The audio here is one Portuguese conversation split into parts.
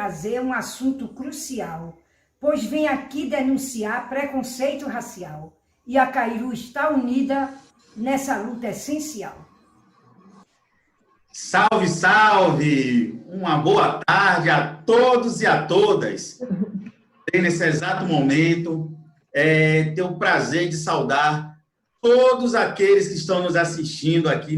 trazer um assunto crucial, pois vem aqui denunciar preconceito racial. E a Cairu está unida nessa luta essencial. Salve, salve! Uma boa tarde a todos e a todas. Nesse exato momento, tenho o prazer de saudar todos aqueles que estão nos assistindo aqui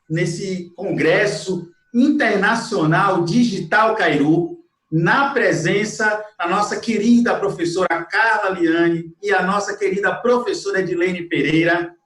nesse Congresso Internacional Digital Cairu, na presença da nossa querida professora Carla Liane e a nossa querida professora Edilene Pereira,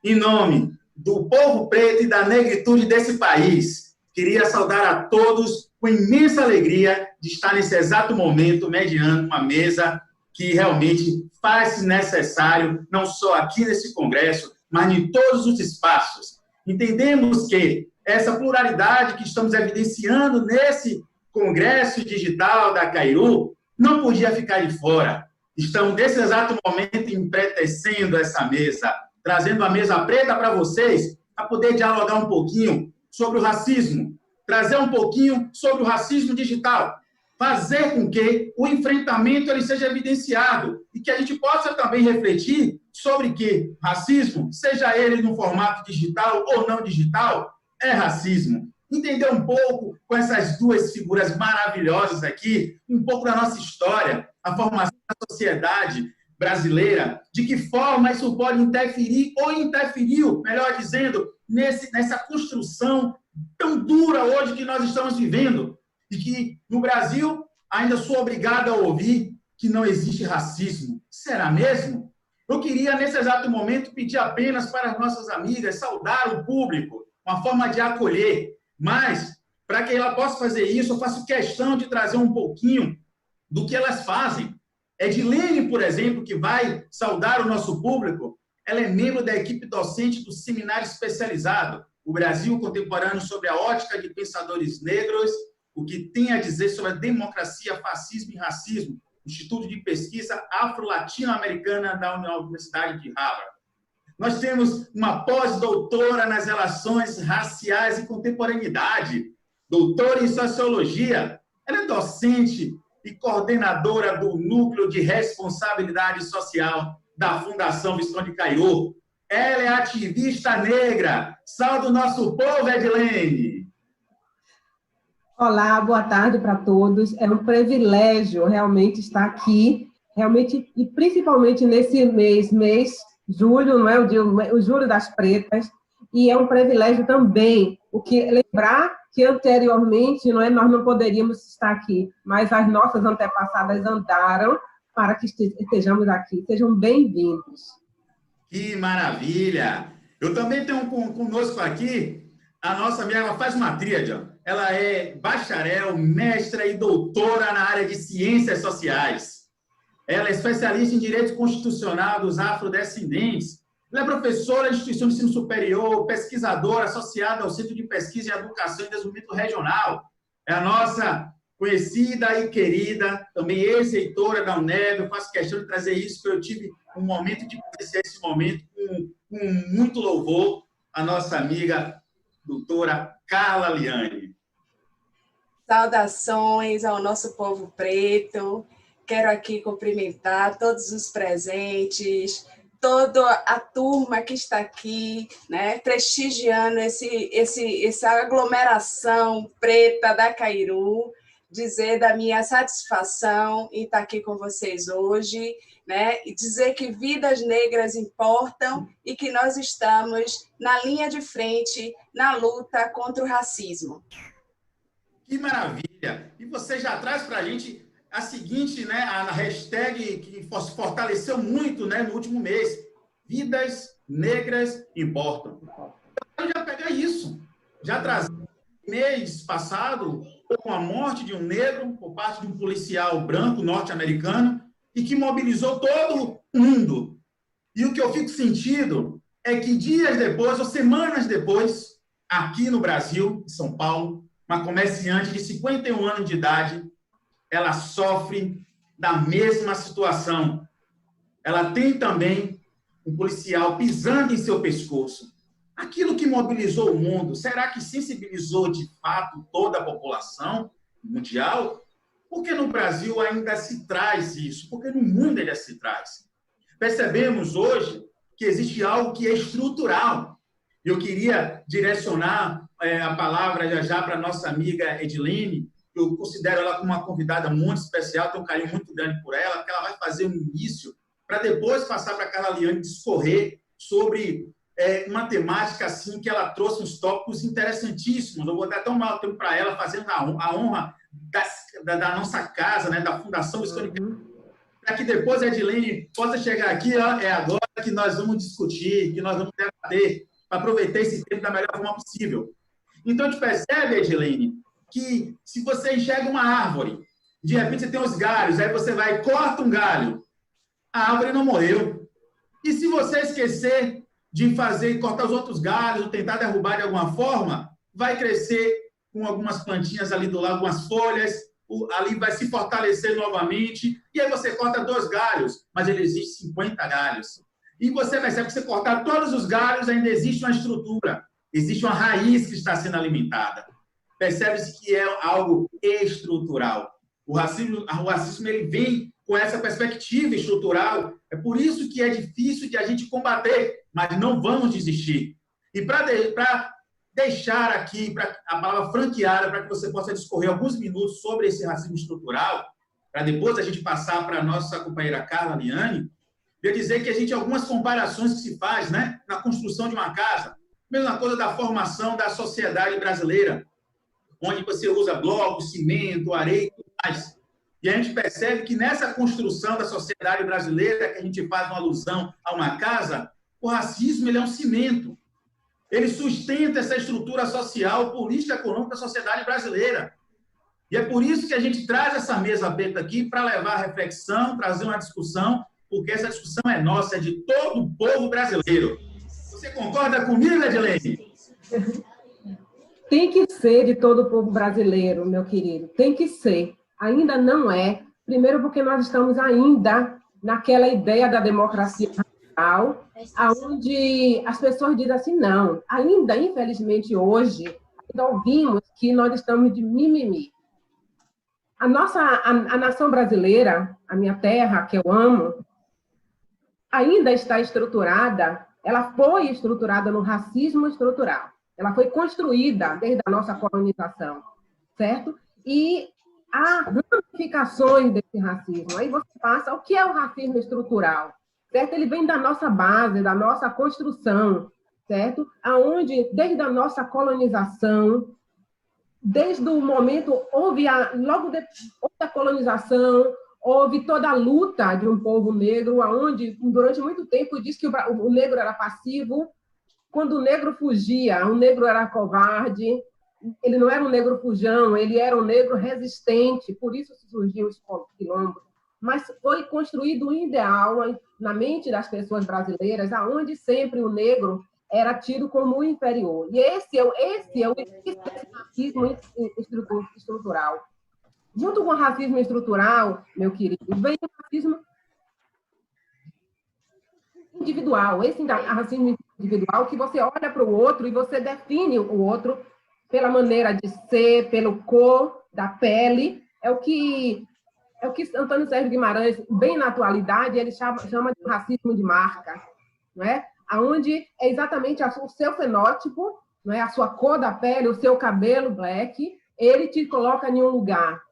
em nome do povo preto e da negritude desse país. Queria saudar a todos com imensa alegria de estar nesse exato momento mediando uma mesa que realmente faz necessário, não só aqui nesse congresso, mas em todos os espaços. Entendemos que essa pluralidade que estamos evidenciando nesse congresso digital da Cairu não podia ficar de fora. Estamos, nesse exato momento, empretecendo essa mesa, trazendo a mesa preta para vocês, para poder dialogar um pouquinho sobre o racismo, trazer um pouquinho sobre o racismo digital, fazer com que o enfrentamento ele seja evidenciado e que a gente possa também refletir sobre que racismo, seja ele no formato digital ou não digital, é racismo. Entender um pouco com essas duas figuras maravilhosas aqui, um pouco da nossa história, a formação da sociedade brasileira, de que forma isso pode interferir ou interferiu, melhor dizendo, nessa construção tão dura hoje que nós estamos vivendo, e que no Brasil ainda sou obrigado a ouvir que não existe racismo. Será mesmo? Eu queria, nesse exato momento, pedir apenas para as nossas amigas saudar o público, uma forma de acolher, mas, para que ela possa fazer isso, eu faço questão de trazer um pouquinho do que elas fazem. Edilene, por exemplo, que vai saudar o nosso público, ela é membro da equipe docente do Seminário Especializado, o Brasil Contemporâneo sobre a Ótica de Pensadores Negros, o que tem a dizer sobre a democracia, fascismo e racismo, Instituto de Pesquisa Afro-Latino-Americana da Universidade de Harvard. Nós temos uma pós-doutora nas relações raciais e contemporaneidade, doutora em sociologia. Ela é docente e coordenadora do Núcleo de Responsabilidade Social da Fundação Visconde Cairu. Ela é ativista negra. Salve o nosso povo, Edilene! Olá, boa tarde para todos. É um privilégio realmente estar aqui, realmente, e principalmente nesse mês julho, não é o Julho das Pretas, e é um privilégio também lembrar que anteriormente, não é, nós não poderíamos estar aqui, mas as nossas antepassadas andaram para que estejamos aqui. Sejam bem-vindos. Que maravilha! Eu também tenho conosco aqui a nossa amiga, ela faz uma tríade. Ela é bacharel, mestra e doutora na área de ciências sociais. Ela é especialista em direito constitucional dos afrodescendentes. Ela é professora de instituição de ensino superior, pesquisadora associada ao Centro de Pesquisa em Educação e Desenvolvimento Regional. É a nossa conhecida e querida, também ex-reitora da UNEB. Eu faço questão de trazer isso, porque eu tive um momento de conhecer esse momento com muito louvor, a nossa amiga doutora Carla Liane. Saudações ao nosso povo preto. Quero aqui cumprimentar todos os presentes, toda a turma que está aqui, né, prestigiando essa aglomeração preta da Cairu, dizer da minha satisfação em estar aqui com vocês hoje, né, e dizer que vidas negras importam e que nós estamos na linha de frente na luta contra o racismo. Que maravilha! E você já traz para a gente a seguinte, né, a hashtag que fortaleceu muito, né, no último mês: vidas negras importam. Eu já peguei isso. Já trazia mês passado com a morte de um negro por parte de um policial branco norte-americano e que mobilizou todo o mundo. E o que eu fico sentindo é que dias depois, ou semanas depois, aqui no Brasil, em São Paulo, uma comerciante de 51 anos de idade, ela sofre da mesma situação. Ela tem também um policial pisando em seu pescoço. Aquilo que mobilizou o mundo, será que sensibilizou de fato toda a população mundial? Porque no Brasil ainda se traz isso, porque no mundo ainda se traz. Percebemos hoje que existe algo que é estrutural. Eu queria direcionar a palavra já para a nossa amiga Edilene. Eu considero ela como uma convidada muito especial, tenho um carinho muito grande por ela, porque ela vai fazer um início para depois passar para a Carla Liane discorrer sobre uma temática assim que ela trouxe uns tópicos interessantíssimos. Eu vou dar até um mau tempo para ela, fazendo a honra da nossa casa, né, da Fundação Visconde, para que depois a Edilene possa chegar aqui, ó, é agora que nós vamos discutir, que nós vamos debater, para aproveitar esse tempo da melhor forma possível. Então, a gente percebe, Edilene, que se você enxerga uma árvore, de repente você tem os galhos, aí você vai e corta um galho, a árvore não morreu. E se você esquecer de cortar os outros galhos, ou tentar derrubar de alguma forma, vai crescer com algumas plantinhas ali do lado, algumas folhas, ali vai se fortalecer novamente, e aí você corta 2 galhos, mas ele existe 50 galhos. E você percebe que você cortar todos os galhos, ainda existe uma estrutura, existe uma raiz que está sendo alimentada. Percebe-se que é algo estrutural. O racismo ele vem com essa perspectiva estrutural. É por isso que é difícil de a gente combater, mas não vamos desistir. E para deixar aqui a palavra franqueada, para que você possa discorrer alguns minutos sobre esse racismo estrutural, para depois a gente passar para a nossa companheira Carla Liane, eu dizer que a gente algumas comparações que se faz, né, na construção de uma casa, mesma coisa da formação da sociedade brasileira, onde você usa blocos, cimento, areia e tudo mais. E a gente percebe que nessa construção da sociedade brasileira, que a gente faz uma alusão a uma casa, o racismo ele é um cimento. Ele sustenta essa estrutura social, política e econômica da sociedade brasileira. E é por isso que a gente traz essa mesa aberta aqui para levar a reflexão, trazer uma discussão, porque essa discussão é nossa, é de todo o povo brasileiro. Você concorda comigo, Edilene? Tem que ser de todo o povo brasileiro, meu querido. Tem que ser. Ainda não é. Primeiro porque nós estamos ainda naquela ideia da democracia racial, onde as pessoas dizem assim, não. Ainda, infelizmente, hoje, ainda ouvimos que nós estamos de mimimi. A nação brasileira, a minha terra, que eu amo, ainda está estruturada, ela foi estruturada no racismo estrutural. Ela foi construída desde a nossa colonização, certo? E há ramificações desse racismo. Aí você passa, o que é o racismo estrutural? Certo? Ele vem da nossa base, da nossa construção, certo? Aonde, desde a nossa colonização, desde o momento, logo depois da colonização, houve toda a luta de um povo negro, onde, durante muito tempo, diz que o negro era passivo. Quando o negro fugia, o negro era covarde, ele não era um negro fujão, ele era um negro resistente, por isso surgiu os quilombos. Mas foi construído um ideal na mente das pessoas brasileiras, aonde sempre o negro era tido como inferior. E esse é o racismo estrutural. Junto com o racismo estrutural, meu querido, vem o racismo individual. Esse racismo individual que você olha para o outro e você define o outro pela maneira de ser, pelo cor da pele. É o que Antônio Sérgio Guimarães, bem na atualidade, ele chama de racismo de marca, não é? Onde é exatamente o seu fenótipo, não é? A sua cor da pele, o seu cabelo black, ele te coloca em um lugar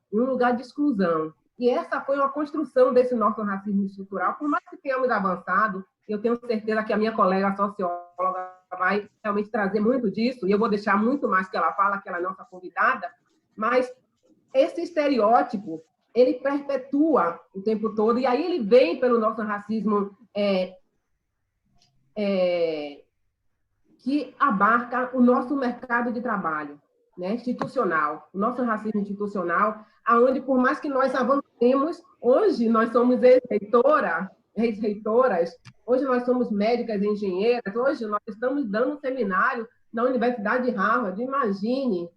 de exclusão. E essa foi uma construção desse nosso racismo estrutural. Por mais que tenhamos avançado, eu tenho certeza que a minha colega socióloga vai realmente trazer muito disso, e eu vou deixar muito mais que ela fala, que ela é nossa convidada, mas esse estereótipo, ele perpetua o tempo todo, e aí ele vem pelo nosso racismo que abarca o nosso mercado de trabalho, né, institucional, o nosso racismo institucional, aonde por mais que nós avancemos, hoje nós somos ex-reitoras, hoje nós somos médicas e engenheiras, hoje nós estamos dando um seminário na Universidade de Harvard, imagine,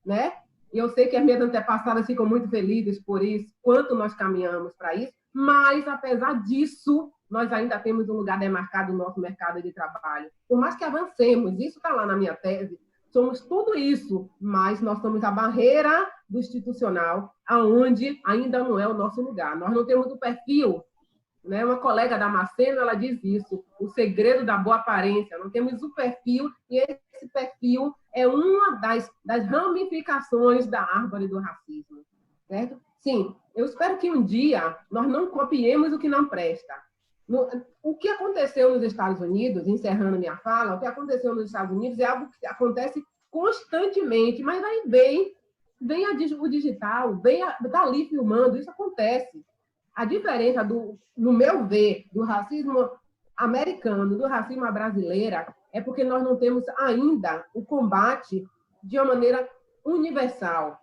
né? E eu sei que as minhas antepassadas ficam muito felizes por isso, quanto nós caminhamos para isso, mas, apesar disso, nós ainda temos um lugar demarcado no nosso mercado de trabalho. Por mais que avancemos, isso está lá na minha tese, somos tudo isso, mas nós somos a barreira do institucional, aonde ainda não é o nosso lugar. Nós não temos o perfil, né? Uma colega da Maceno, ela diz isso, o segredo da boa aparência. Não temos o perfil, e esse perfil é uma das ramificações da árvore do racismo, certo? Sim, eu espero que um dia nós não copiemos o que não presta. O que aconteceu nos Estados Unidos, encerrando minha fala, o que aconteceu nos Estados Unidos é algo que acontece constantemente, mas aí vem o digital, está ali filmando, isso acontece. A diferença, no meu ver, do racismo americano, do racismo brasileira, é porque nós não temos ainda o combate de uma maneira universal.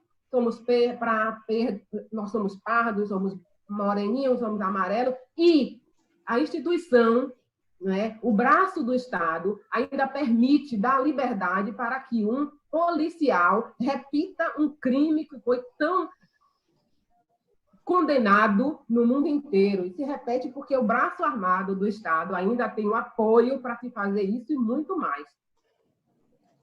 Nós somos pardos, somos moreninhos, somos amarelos, e a instituição, né, o braço do Estado, ainda permite dar liberdade para que um policial repita um crime que foi tão condenado no mundo inteiro. E se repete porque o braço armado do Estado ainda tem o apoio para se fazer isso e muito mais.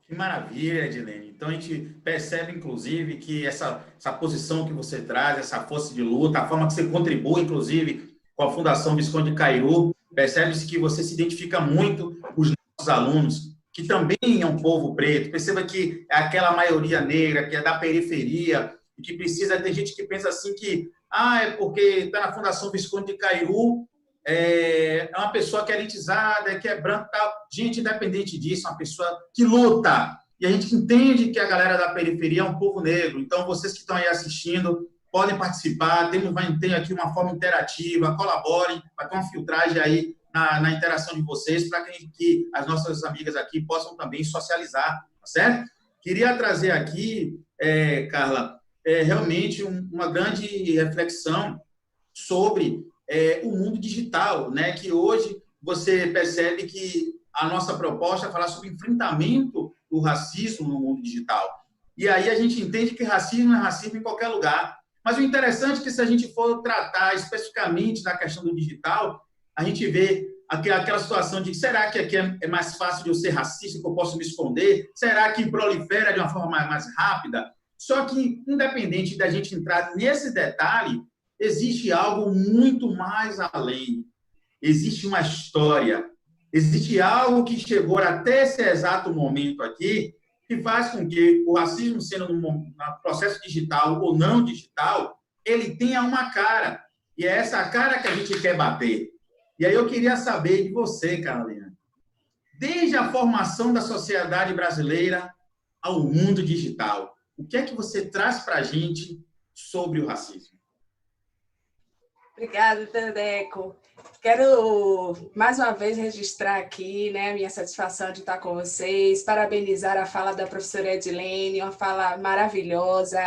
Que maravilha, Edilene. Então, a gente percebe, inclusive, que essa posição que você traz, essa força de luta, a forma que você contribui, inclusive, com a Fundação Visconde de Cairu, percebe-se que você se identifica muito com os nossos alunos, que também é um povo preto. Perceba que é aquela maioria negra, que é da periferia, e que precisa... Tem gente que pensa assim que é porque está na Fundação Visconde de Cairu, é uma pessoa que é elitizada, que é branca, tal. Gente, independente disso, é uma pessoa que luta. E a gente entende que a galera da periferia é um povo negro. Então, vocês que estão aí assistindo, podem participar. Tem aqui uma forma interativa, colaborem, vai ter uma filtragem aí na interação de vocês, para que as nossas amigas aqui possam também socializar, tá certo? Queria trazer aqui, Carla, realmente uma grande reflexão sobre o mundo digital, né? Que hoje você percebe que a nossa proposta é falar sobre enfrentamento do racismo no mundo digital. E aí a gente entende que racismo é racismo em qualquer lugar. Mas o interessante é que, se a gente for tratar especificamente da questão do digital, a gente vê aquela situação de: será que aqui é mais fácil de eu ser racista, que eu posso me esconder? Será que prolifera de uma forma mais rápida? Só que, independente da gente entrar nesse detalhe, existe algo muito mais além. Existe uma história, existe algo que chegou até esse exato momento aqui, que faz com que o racismo, sendo no processo digital ou não digital, ele tenha uma cara. E é essa cara que a gente quer bater. E aí eu queria saber de você, Carolina, desde a formação da sociedade brasileira ao mundo digital, o que é que você traz para a gente sobre o racismo? Obrigada, Tandeco. Quero, mais uma vez, registrar aqui, né, a minha satisfação de estar com vocês, parabenizar a fala da professora Edilene, uma fala maravilhosa.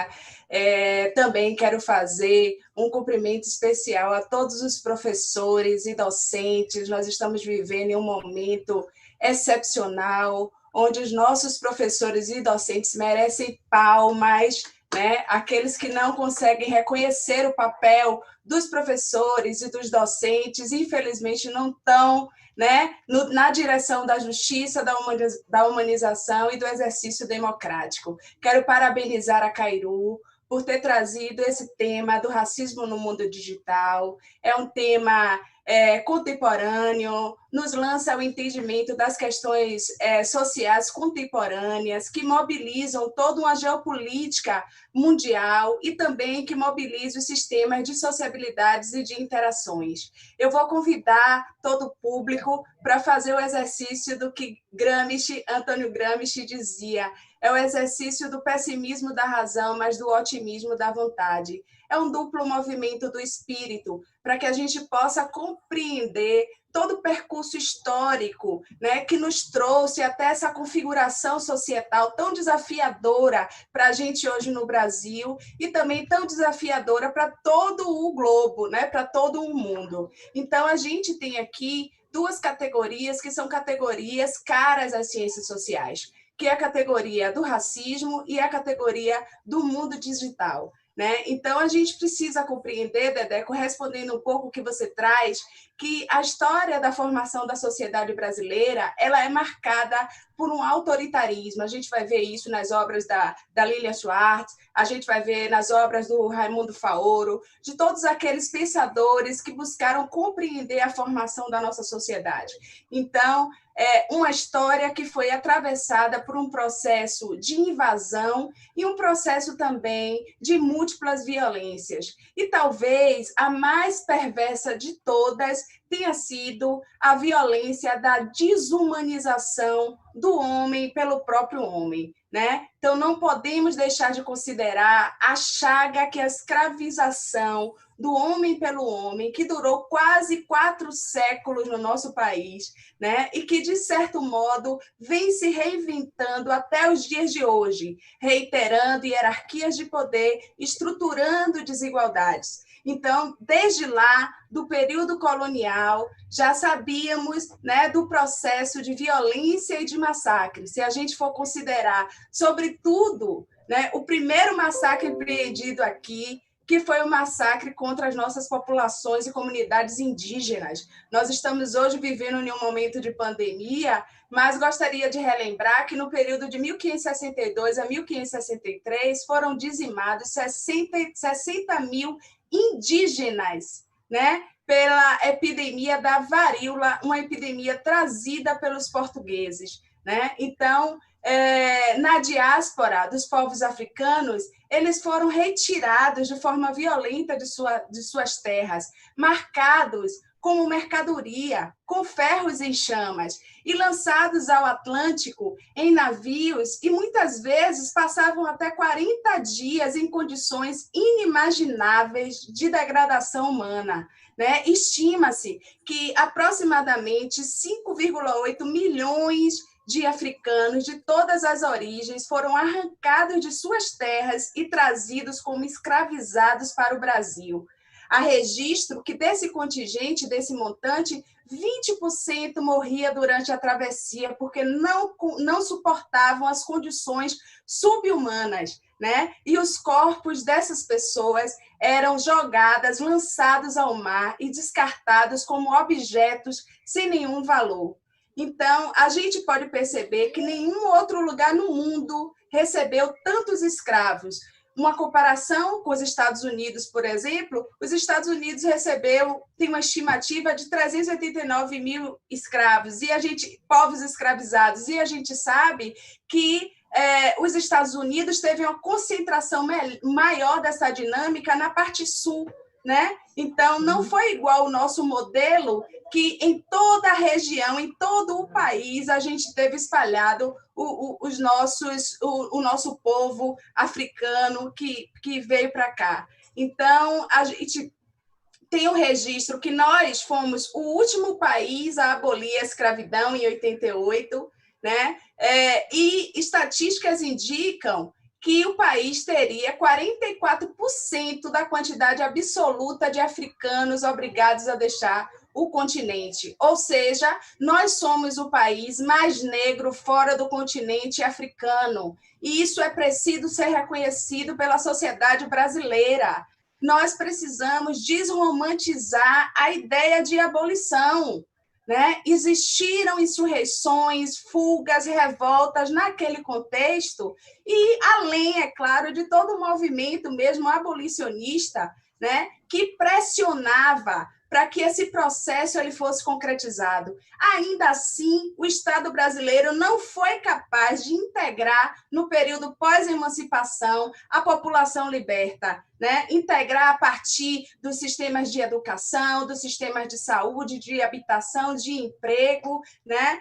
Também quero fazer um cumprimento especial a todos os professores e docentes. Nós estamos vivendo em um momento excepcional, onde os nossos professores e docentes merecem palmas, né? Aqueles que não conseguem reconhecer o papel dos professores e dos docentes, infelizmente, não estão, né, na direção da justiça, da humanização e do exercício democrático. Quero parabenizar a Cairu por ter trazido esse tema do racismo no mundo digital. É um tema contemporâneo, nos lança o entendimento das questões sociais contemporâneas, que mobilizam toda uma geopolítica mundial e também que mobiliza os sistemas de sociabilidades e de interações. Eu vou convidar todo o público para fazer o exercício do que Antônio Gramsci dizia: é o exercício do pessimismo da razão, mas do otimismo da vontade. É um duplo movimento do espírito, para que a gente possa compreender todo o percurso histórico, né, que nos trouxe até essa configuração societal tão desafiadora para a gente hoje no Brasil e também tão desafiadora para todo o globo, né, para todo o mundo. Então, a gente tem aqui duas categorias que são categorias caras às ciências sociais, que é a categoria do racismo e a categoria do mundo digital. né? Então, a gente precisa compreender, Dedé, correspondendo um pouco o que você traz, que a história da formação da sociedade brasileira ela é marcada por um autoritarismo. A gente vai ver isso nas obras da Lilian Schwartz, a gente vai ver nas obras do Raimundo Faoro, de todos aqueles pensadores que buscaram compreender a formação da nossa sociedade. Então, é uma história que foi atravessada por um processo de invasão e um processo também de múltiplas violências. E talvez a mais perversa de todas tenha sido a violência da desumanização do homem pelo próprio homem, né? Então, não podemos deixar de considerar a chaga que a escravização do homem pelo homem, que durou quase 4 séculos no nosso país, né? E que, de certo modo, vem se reinventando até os dias de hoje, reiterando hierarquias de poder, estruturando desigualdades. Então, desde lá, do período colonial, já sabíamos, né, do processo de violência e de massacre. Se a gente for considerar, sobretudo, né, o primeiro massacre empreendido aqui, que foi o massacre contra as nossas populações e comunidades indígenas. Nós estamos hoje vivendo em um momento de pandemia, mas gostaria de relembrar que no período de 1562 a 1563 foram dizimados 60 mil indígenas, né, pela epidemia da varíola, uma epidemia trazida pelos portugueses, né? Então, na diáspora dos povos africanos, eles foram retirados de forma violenta de suas terras, marcados como mercadoria, com ferros em chamas, e lançados ao Atlântico em navios, e muitas vezes passavam até 40 dias em condições inimagináveis de degradação humana, né? Estima-se que aproximadamente 5,8 milhões de africanos de todas as origens foram arrancados de suas terras e trazidos como escravizados para o Brasil. Há registro que desse contingente, desse montante, 20% morria durante a travessia porque não suportavam as condições subhumanas, né? E os corpos dessas pessoas eram jogados, lançados ao mar e descartados como objetos sem nenhum valor. Então, a gente pode perceber que nenhum outro lugar no mundo recebeu tantos escravos. Uma comparação com os Estados Unidos, por exemplo, os Estados Unidos tem uma estimativa de 389 mil escravos, povos escravizados, e a gente sabe que os Estados Unidos teve uma concentração maior dessa dinâmica na parte sul, né? Então, não foi igual o nosso modelo, que em toda a região, em todo o país, a gente teve espalhado o nosso povo africano que veio para cá. Então, a gente tem um registro que nós fomos o último país a abolir a escravidão em 88, né? E estatísticas indicam que o país teria 44% da quantidade absoluta de africanos obrigados a deixar o continente. Ou seja, nós somos o país mais negro fora do continente africano. E isso é preciso ser reconhecido pela sociedade brasileira. Nós precisamos desromantizar a ideia de abolição, né? Existiram insurreições, fugas, revoltas naquele contexto, e além, é claro, de todo o movimento mesmo abolicionista, né, que pressionava para que esse processo ele fosse concretizado. Ainda assim, o Estado brasileiro não foi capaz de integrar, no período pós-emancipação, a população liberta, né? Integrar a partir dos sistemas de educação, dos sistemas de saúde, de habitação, de emprego, né?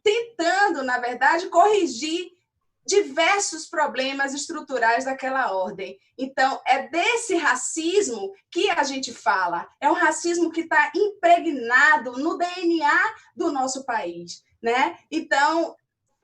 Tentando, na verdade, corrigir diversos problemas estruturais daquela ordem. Então, é desse racismo que a gente fala. É um racismo que está impregnado no DNA do nosso país, né? Então,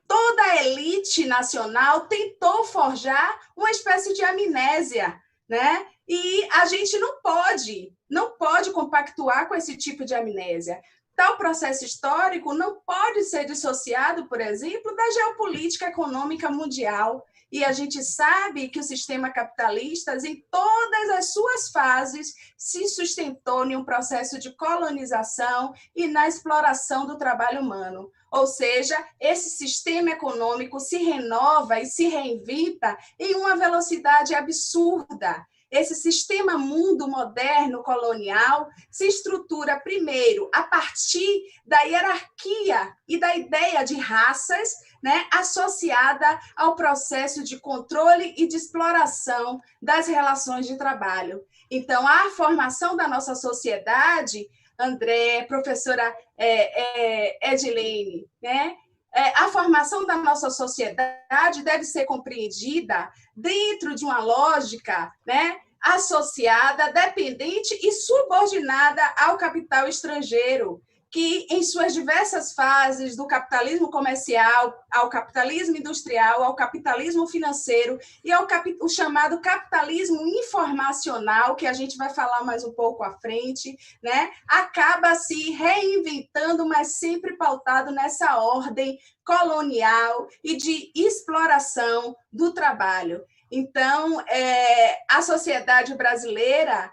toda a elite nacional tentou forjar uma espécie de amnésia, né? E a gente não pode compactuar com esse tipo de amnésia. Tal processo histórico não pode ser dissociado, por exemplo, da geopolítica econômica mundial, E a gente sabe que o sistema capitalista, em todas as suas fases, se sustentou em um processo de colonização e na exploração do trabalho humano. Ou seja, esse sistema econômico se renova e se reinventa em uma velocidade absurda. Esse sistema mundo moderno colonial se estrutura primeiro a partir da hierarquia e da ideia de raças, né, associada ao processo de controle e de exploração das relações de trabalho. Então, a formação da nossa sociedade, André, professora Edilene, né? A formação da nossa sociedade deve ser compreendida dentro de uma lógica, né, associada, dependente e subordinada ao capital estrangeiro, que, em suas diversas fases, do capitalismo comercial ao capitalismo industrial, ao capitalismo financeiro e ao o chamado capitalismo informacional, que a gente vai falar mais um pouco à frente, né, acaba se reinventando, mas sempre pautado nessa ordem colonial e de exploração do trabalho. Então, a sociedade brasileira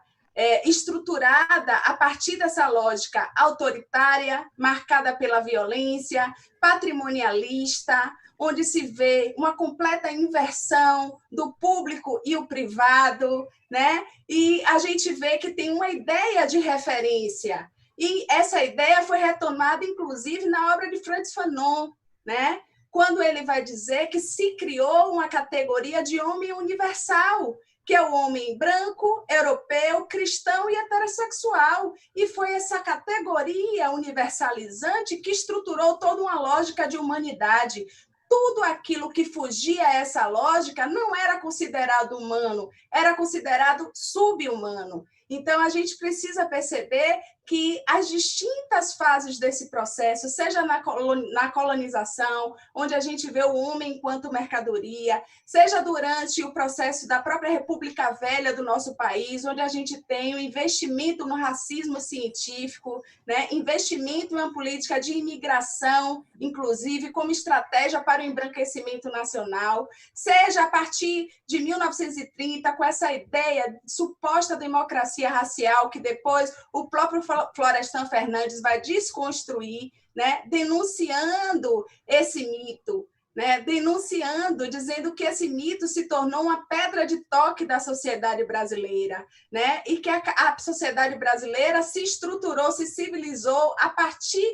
estruturada a partir dessa lógica autoritária, marcada pela violência, patrimonialista, onde se vê uma completa inversão do público e o privado, né? E a gente vê que tem uma ideia de referência. E essa ideia foi retomada, inclusive, na obra de Frantz Fanon, né? Quando ele vai dizer que se criou uma categoria de homem universal, que é o homem branco, europeu, cristão e heterossexual. E foi essa categoria universalizante que estruturou toda uma lógica de humanidade. Tudo aquilo que fugia a essa lógica não era considerado humano, era considerado sub-humano. Então, a gente precisa perceber que as distintas fases desse processo, seja na colonização, onde a gente vê o homem enquanto mercadoria, seja durante o processo da própria República Velha do nosso país, onde a gente tem o investimento no racismo científico, né? Investimento em uma política de imigração, inclusive, como estratégia para o embranquecimento nacional, seja a partir de 1930, com essa ideia de suposta democracia racial, que depois o próprio Florestan Fernandes vai desconstruir, né, denunciando esse mito, né, denunciando, dizendo que esse mito se tornou uma pedra de toque da sociedade brasileira, né, e que a sociedade brasileira se estruturou, se civilizou a partir,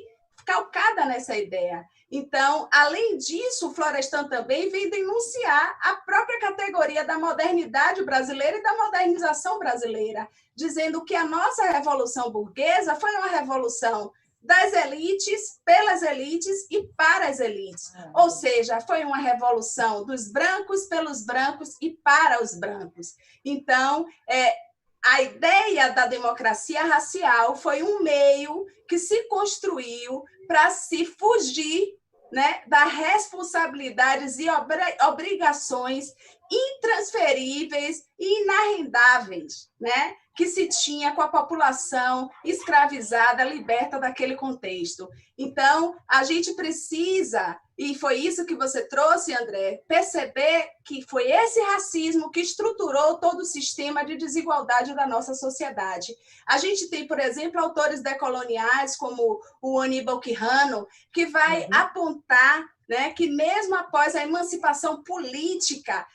calcada nessa ideia. Então, além disso, o Florestan também vem denunciar a própria categoria da modernidade brasileira e da modernização brasileira, dizendo que a nossa revolução burguesa foi uma revolução das elites, pelas elites e para as elites. Ou seja, foi uma revolução dos brancos, pelos brancos e para os brancos. Então, a ideia da democracia racial foi um meio que se construiu para se fugir, né, das responsabilidades e obrigações intransferíveis e inarrendáveis, né, que se tinha com a população escravizada, liberta daquele contexto. Então, a gente precisa, e foi isso que você trouxe, André, perceber que foi esse racismo que estruturou todo o sistema de desigualdade da nossa sociedade. A gente tem, por exemplo, autores decoloniais como o Aníbal Quijano, que vai apontar, né, que mesmo após a emancipação política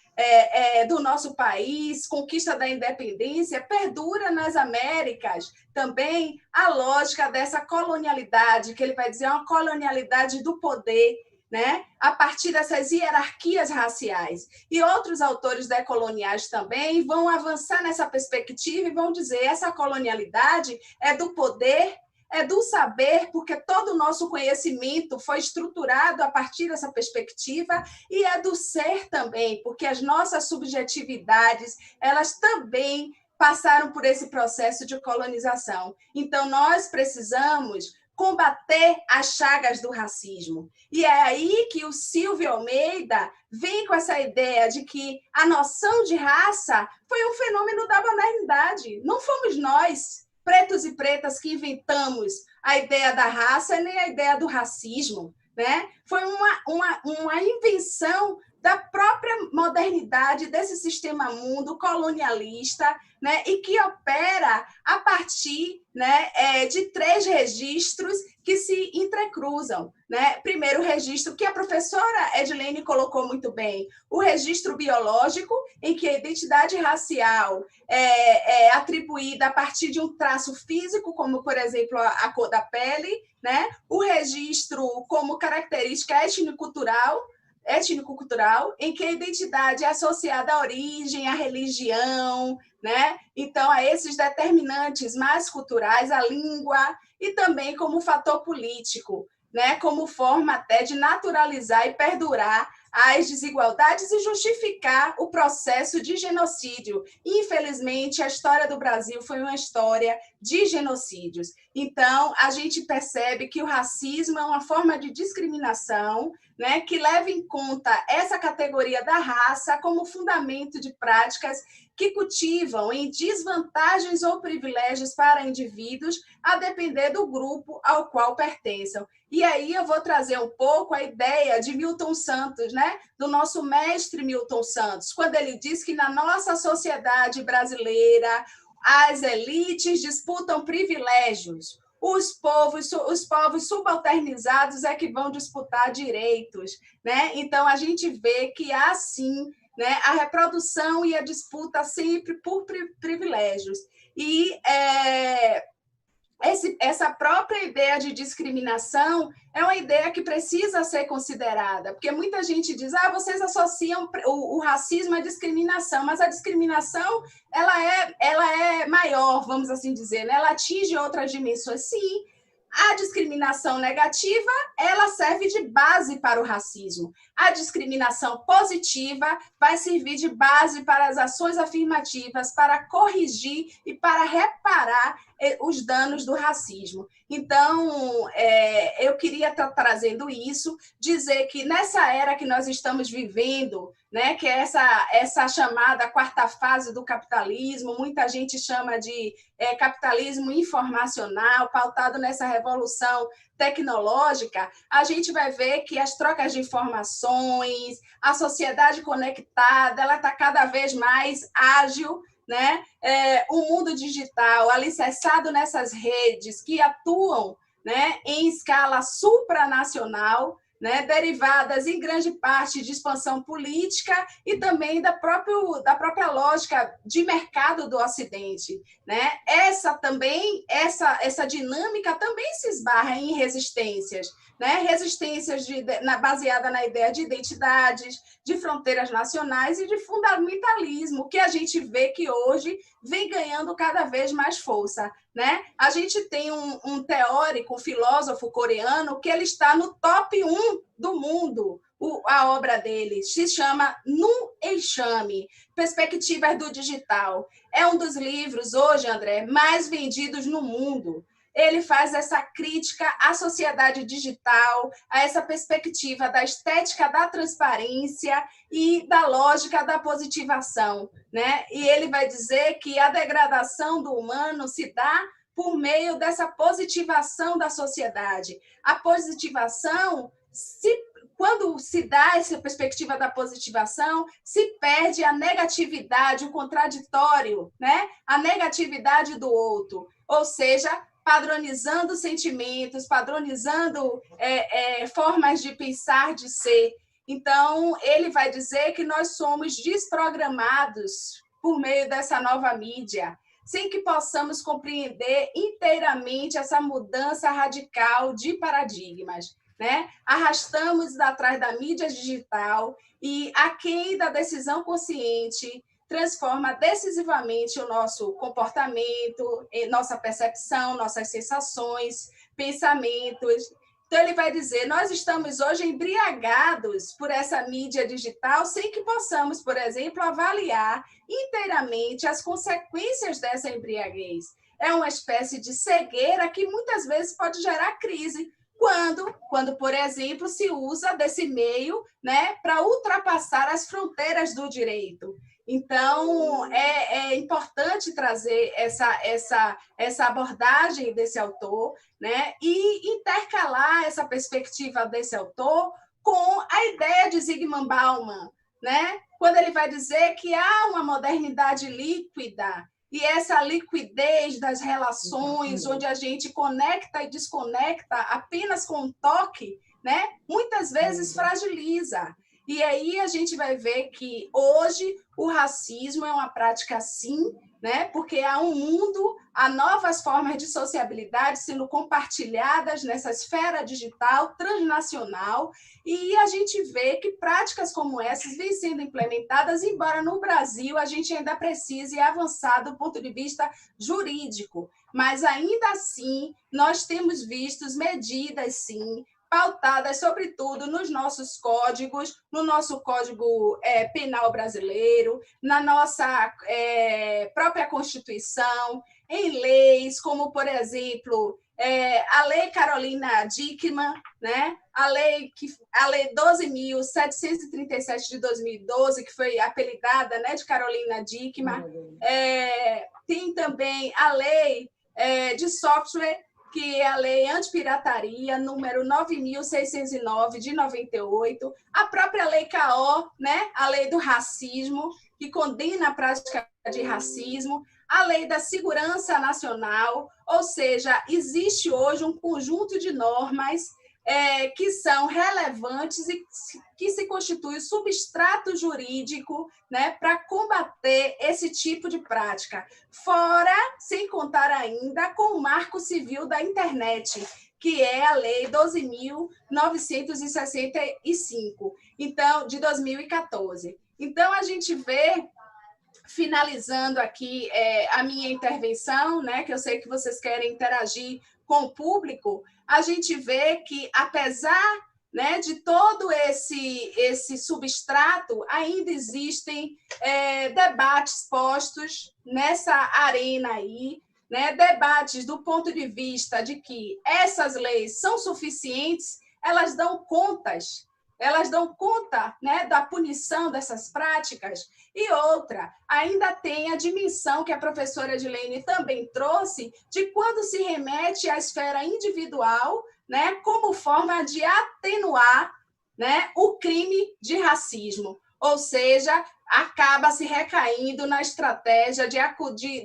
do nosso país, conquista da independência, perdura nas Américas também a lógica dessa colonialidade, que ele vai dizer uma colonialidade do poder, né, a partir dessas hierarquias raciais. E outros autores decoloniais também vão avançar nessa perspectiva e vão dizer que essa colonialidade é do poder, é do saber, porque todo o nosso conhecimento foi estruturado a partir dessa perspectiva, e é do ser também, porque as nossas subjetividades, elas também passaram por esse processo de colonização. Então, nós precisamos combater as chagas do racismo. E é aí que o Silvio Almeida vem com essa ideia de que a noção de raça foi um fenômeno da modernidade. Não fomos nós, pretos e pretas, que inventamos a ideia da raça nem a ideia do racismo, né? Foi uma invenção da própria modernidade desse sistema mundo colonialista, né, e que opera a partir, né, de 3 registros que se entrecruzam, né? Primeiro registro, que a professora Edilene colocou muito bem, o registro biológico, em que a identidade racial é atribuída a partir de um traço físico, como, por exemplo, a cor da pele, né? O registro como característica étnico-cultural, em que a identidade é associada à origem, à religião, né? Então, a esses determinantes mais culturais, a língua, e também como fator político, né? Como forma até de naturalizar e perdurar as desigualdades e justificar o processo de genocídio. Infelizmente, a história do Brasil foi uma história de genocídios. Então, a gente percebe que o racismo é uma forma de discriminação, né, que leva em conta essa categoria da raça como fundamento de práticas que cultivam em desvantagens ou privilégios para indivíduos, a depender do grupo ao qual pertençam. E aí eu vou trazer um pouco a ideia de Milton Santos, né? Do nosso mestre Milton Santos, quando ele diz que na nossa sociedade brasileira as elites disputam privilégios, os povos subalternizados é que vão disputar direitos, né? Então a gente vê que há sim, né, a reprodução e a disputa sempre por privilégios. E essa própria ideia de discriminação é uma ideia que precisa ser considerada, porque muita gente diz, vocês associam o racismo à discriminação, mas a discriminação ela é maior, vamos assim dizer, né? Ela atinge outras dimensões. Sim, a discriminação negativa, ela serve de base para o racismo. A discriminação positiva vai servir de base para as ações afirmativas, para corrigir e para reparar os danos do racismo. Então, eu queria estar trazendo isso, dizer que nessa era que nós estamos vivendo, né, que é essa chamada 4ª fase do capitalismo, muita gente chama de capitalismo informacional, pautado nessa revolução tecnológica, a gente vai ver que as trocas de informações, a sociedade conectada, ela está cada vez mais ágil, né? O mundo digital alicerçado nessas redes que atuam, né, em escala supranacional, né, derivadas em grande parte de expansão política e também da própria lógica de mercado do Ocidente, né? Essa dinâmica também se esbarra em resistências, né? Resistências baseada na ideia de identidades, de fronteiras nacionais e de fundamentalismo, que a gente vê que hoje vem ganhando cada vez mais força, né? A gente tem um teórico, um filósofo coreano, que ele está no top 1 do mundo. A obra dele se chama Nu Enxame, Perspectivas do Digital. É um dos livros, hoje, André, mais vendidos no mundo. Ele faz essa crítica à sociedade digital, a essa perspectiva da estética da transparência e da lógica da positivação, né? E ele vai dizer que a degradação do humano se dá por meio dessa positivação da sociedade. A positivação, quando se dá essa perspectiva da positivação, se perde a negatividade, o contraditório, né? A negatividade do outro, ou seja, padronizando sentimentos, padronizando formas de pensar, de ser. Então, ele vai dizer que nós somos desprogramados por meio dessa nova mídia, sem que possamos compreender inteiramente essa mudança radical de paradigmas, né? Arrastamos atrás da mídia digital e, aquém da decisão consciente, transforma decisivamente o nosso comportamento, nossa percepção, nossas sensações, pensamentos. Então, ele vai dizer, nós estamos hoje embriagados por essa mídia digital sem que possamos, por exemplo, avaliar inteiramente as consequências dessa embriaguez. É uma espécie de cegueira que muitas vezes pode gerar crise, quando, por exemplo, se usa desse meio, né, para ultrapassar as fronteiras do direito. Então, é importante trazer essa abordagem desse autor, né, e intercalar essa perspectiva desse autor com a ideia de Zygmunt Bauman, né? Quando ele vai dizer que há uma modernidade líquida, e essa liquidez das relações, onde a gente conecta e desconecta apenas com um toque, né? Muitas vezes fragiliza. E aí a gente vai ver que hoje o racismo é uma prática sim, né? Porque há um mundo, há novas formas de sociabilidade sendo compartilhadas nessa esfera digital transnacional, e a gente vê que práticas como essas vêm sendo implementadas, embora no Brasil a gente ainda precise avançar do ponto de vista jurídico, mas ainda assim nós temos visto medidas, sim, pautadas, sobretudo, nos nossos códigos, no nosso Código Penal brasileiro, na nossa própria Constituição, em leis como, por exemplo, a Lei Carolina Dickmann, né? a Lei 12.737 de 2012, que foi apelidada, né, de Carolina Dickmann. Tem também a Lei de Software, que é a Lei Antipirataria, número 9.609, de 98, a própria Lei CAO, né? A Lei do Racismo, que condena a prática de racismo, a Lei da Segurança Nacional, ou seja, existe hoje um conjunto de normas que são relevantes e que se constitui substrato jurídico, né, para combater esse tipo de prática. Fora, sem contar ainda, com o Marco Civil da Internet, que é a Lei 12.965, então, de 2014. Então, a gente vê, finalizando aqui a minha intervenção, né, que eu sei que vocês querem interagir com o público, a gente vê que, apesar, né, de todo esse substrato, ainda existem debates postos nessa arena aí, né, debates do ponto de vista de que essas leis são suficientes, elas dão conta, né, da punição dessas práticas. E outra, ainda tem a dimensão que a professora Edilene também trouxe, de quando se remete à esfera individual, né, como forma de atenuar, né, o crime de racismo. Ou seja, acaba se recaindo na estratégia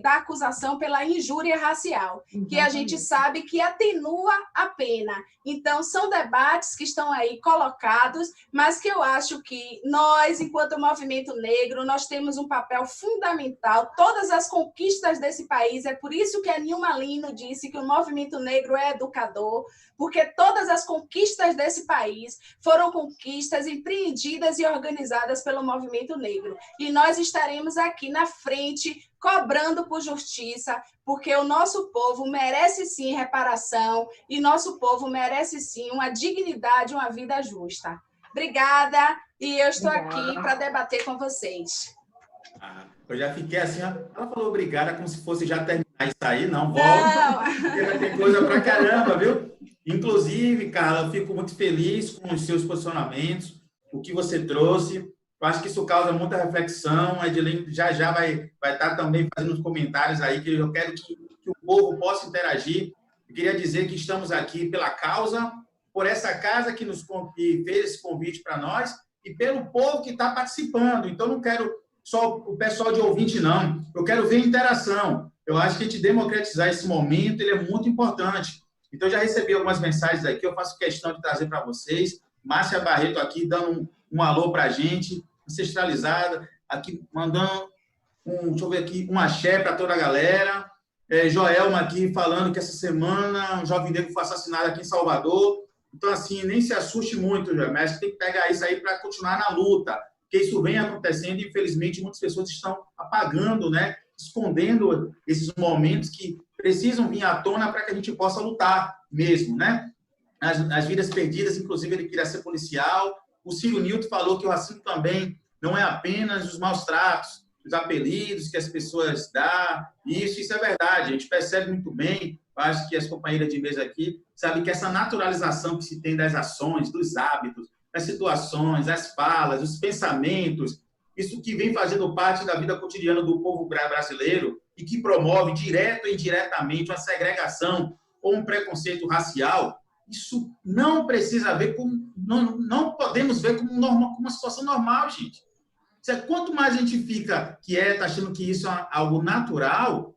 da acusação pela injúria racial, que a gente sabe que atenua a pena. Então, são debates que estão aí colocados, mas que eu acho que nós, enquanto movimento negro, nós temos um papel fundamental. Todas as conquistas desse país, é por isso que a Nilma Lino disse que o movimento negro é educador, porque todas as conquistas desse país foram conquistas empreendidas e organizadas pelo movimento negro. E nós estaremos aqui na frente, cobrando por justiça, porque o nosso povo merece sim reparação e nosso povo merece sim uma dignidade, uma vida justa. Obrigada, e eu estou aqui para debater com vocês. Eu já fiquei assim, ela falou obrigada como se fosse já terminar isso aí, não, volta, porque já tem coisa pra caramba, viu? Inclusive, Carla, eu fico muito feliz com os seus posicionamentos, o que você trouxe. Eu acho que isso causa muita reflexão. A Edilene já vai estar também fazendo os comentários aí, que eu quero que o povo possa interagir. Eu queria dizer que estamos aqui pela causa, por essa casa que fez esse convite para nós e pelo povo que está participando. Então, não quero só o pessoal de ouvinte, não. Eu quero ver interação. Eu acho que a gente democratizar esse momento, ele é muito importante. Então, eu já recebi algumas mensagens aqui, eu faço questão de trazer para vocês. Márcia Barreto aqui dando um alô para a gente, ancestralizada, aqui mandando deixa eu ver aqui, um axé para toda a galera. Joelma aqui falando que essa semana um jovem negro foi assassinado aqui em Salvador. Então, assim, nem se assuste muito, Joelma, mas tem que pegar isso aí para continuar na luta, porque isso vem acontecendo e, infelizmente, muitas pessoas estão apagando, né, escondendo esses momentos que precisam vir à tona para que a gente possa lutar mesmo, né? As vidas perdidas, inclusive, ele queria ser policial. O Ciro Nilton falou que o racismo também não é apenas os maus tratos, os apelidos que as pessoas dão. Isso é verdade, a gente percebe muito bem. Acho que as companheiras de mesa aqui sabem que essa naturalização que se tem das ações, dos hábitos, das situações, das falas, dos pensamentos, isso que vem fazendo parte da vida cotidiana do povo brasileiro e que promove, direto ou indiretamente, uma segregação ou um preconceito racial, isso não precisa ver com não podemos ver como, normal, como uma situação normal, gente. Quanto mais a gente fica quieto, achando que isso é algo natural,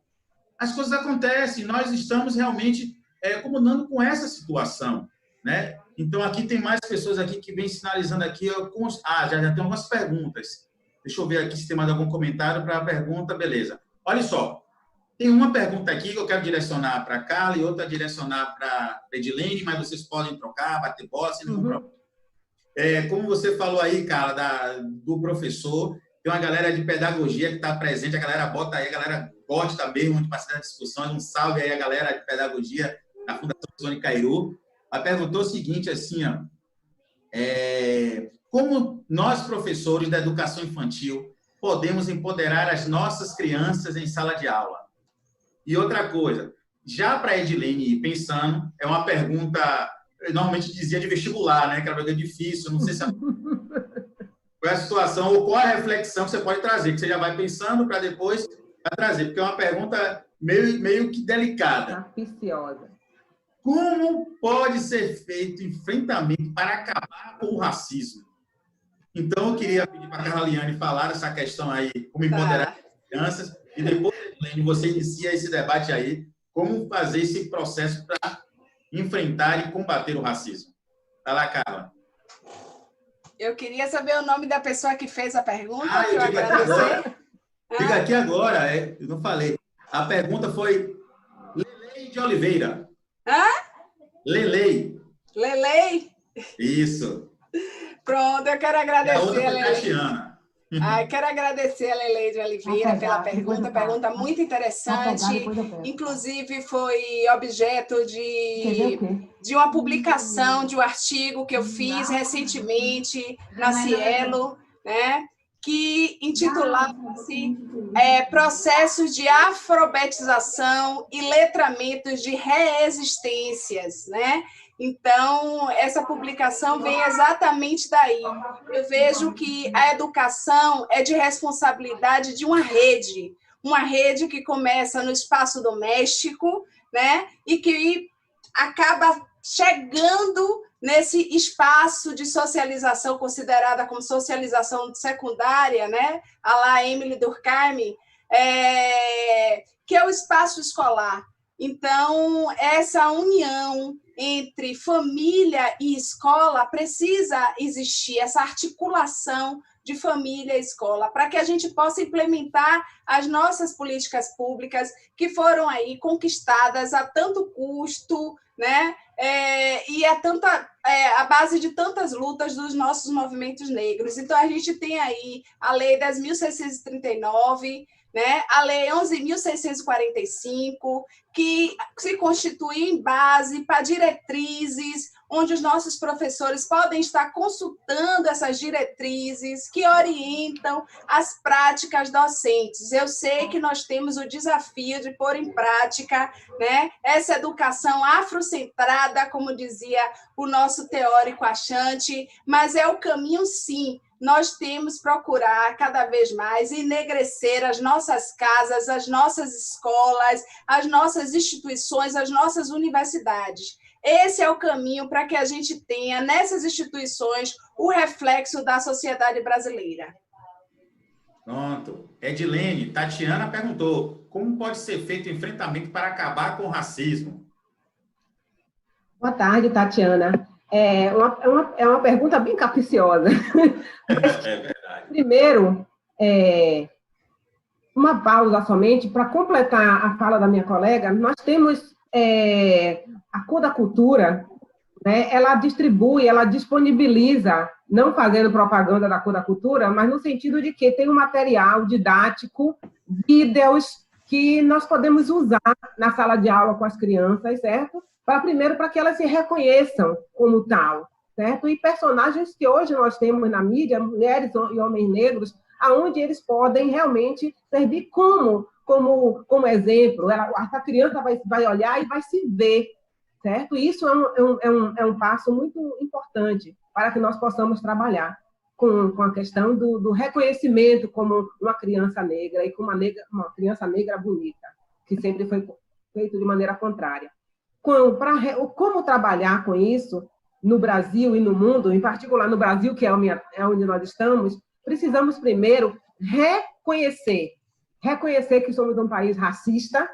as coisas acontecem. Nós estamos realmente comandando com essa situação, né? Então, aqui tem mais pessoas aqui que vêm sinalizando aqui. Já tem algumas perguntas. Deixa eu ver aqui se tem mais algum comentário para a pergunta. Beleza. Olha só. Tem uma pergunta aqui que eu quero direcionar para a Carla e outra direcionar para a Edilene, mas vocês podem trocar, bater bola, sem nenhum problema. Como você falou aí, Carla, do professor, tem uma galera de pedagogia que está presente, a galera bota aí, a galera gosta mesmo de participar da discussão. Um salve aí a galera de pedagogia da Fundação Sônia Cairu. Ela perguntou o seguinte, assim, ó, como nós, professores da educação infantil, podemos empoderar as nossas crianças em sala de aula? E outra coisa, já para a Edilene ir pensando, é uma pergunta, eu normalmente dizia de vestibular, né? Que era uma pergunta difícil, não sei se qual é a situação ou qual é a reflexão que você pode trazer, que você já vai pensando para depois trazer, porque é uma pergunta meio que delicada. Capiciosa. Como pode ser feito enfrentamento para acabar com o racismo? Então, eu queria pedir para a Carla Liane falar essa questão aí, como empoderar as crianças, e depois, Edilene, você inicia esse debate aí, como fazer esse processo para enfrentar e combater o racismo. Vai lá, Carla. Eu queria saber o nome da pessoa que fez a pergunta, eu que eu digo aqui agora. Fica aqui agora, eu não falei. A pergunta foi Lelei de Oliveira. Hã? Lelei. Lelei? Isso. Pronto, eu quero agradecer a outra foi a Lelei. Tatiana. Quero agradecer a Lelei de Oliveira pela pergunta muito interessante. Inclusive, foi objeto de uma publicação, de um artigo que eu fiz recentemente na Cielo, né? Que intitulava-se Processos de Afrobetização e Letramentos de Reexistências, né? Então, essa publicação vem exatamente daí. Eu vejo que a educação é de responsabilidade de uma rede que começa no espaço doméstico, né? E que acaba chegando nesse espaço de socialização considerada como socialização secundária, né? A la Emily Durkheim, que é o espaço escolar. Então, essa união entre família e escola precisa existir, essa articulação de família e escola, para que a gente possa implementar as nossas políticas públicas que foram aí conquistadas a tanto custo, né? E a base de tantas lutas dos nossos movimentos negros. Então, a gente tem aí a Lei 10.639, né? A Lei 11.645, que se constitui em base para diretrizes, onde os nossos professores podem estar consultando essas diretrizes que orientam as práticas docentes. Eu sei que nós temos o desafio de pôr em prática, né, essa educação afrocentrada, como dizia o nosso teórico Achante, mas é o caminho, sim. Nós temos que procurar cada vez mais enegrecer as nossas casas, as nossas escolas, as nossas instituições, as nossas universidades. Esse é o caminho para que a gente tenha, nessas instituições, o reflexo da sociedade brasileira. Pronto. Edilene, Tatiana perguntou, como pode ser feito o enfrentamento para acabar com o racismo? Boa tarde, Tatiana. É uma pergunta bem capciosa. É verdade. Primeiro, uma pausa somente, para completar a fala da minha colega, nós temos a Cor da Cultura, né, ela distribui, ela disponibiliza, não fazendo propaganda da Cor da Cultura, mas no sentido de que tem um material didático, vídeos que nós podemos usar na sala de aula com as crianças, certo? Primeiro, para que elas se reconheçam como tal, certo? E personagens que hoje nós temos na mídia, mulheres e homens negros, aonde eles podem realmente servir como exemplo. A criança vai olhar e vai se ver, certo? E isso é um passo muito importante para que nós possamos trabalhar com a questão do reconhecimento como uma criança negra e como uma criança negra bonita, que sempre foi feito de maneira contrária. Como trabalhar com isso? no Brasil e no mundo, em particular no Brasil, que é onde nós estamos, precisamos primeiro reconhecer que somos um país racista,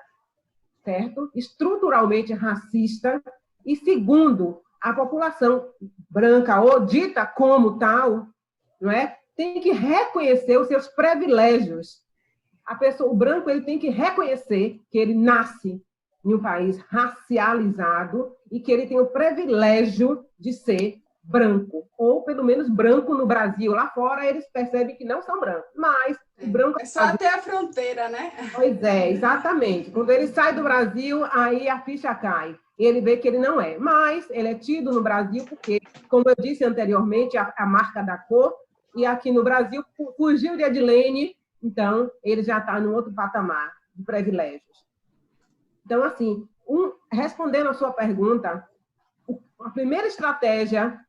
certo? Estruturalmente racista, e segundo, a população branca, ou dita como tal, não é? Tem que reconhecer os seus privilégios. O branco, ele tem que reconhecer que ele nasce em um país racializado e que ele tem o privilégio de ser branco, ou pelo menos branco no Brasil. Lá fora eles percebem que não são brancos, mas o branco... É só até a fronteira, né? Pois é, exatamente. Quando ele sai do Brasil, aí a ficha cai. E ele vê que ele não é. Mas ele é tido no Brasil porque, como eu disse anteriormente, a marca da cor, e aqui no Brasil fugiu de Edilene, então ele já está num outro patamar de privilégios. Então, assim, respondendo a sua pergunta, a primeira estratégia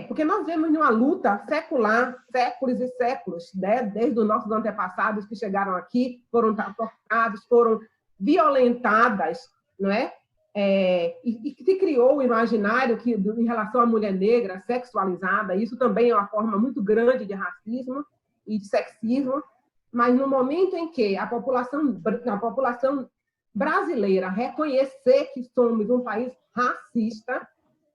porque nós vemos uma luta secular, séculos e séculos, né? Desde os nossos antepassados que chegaram aqui, foram torturados, foram violentadas, não é? E se criou o imaginário que, em relação à mulher negra sexualizada, isso também é uma forma muito grande de racismo e de sexismo, mas no momento em que a população brasileira reconhecer que somos um país racista,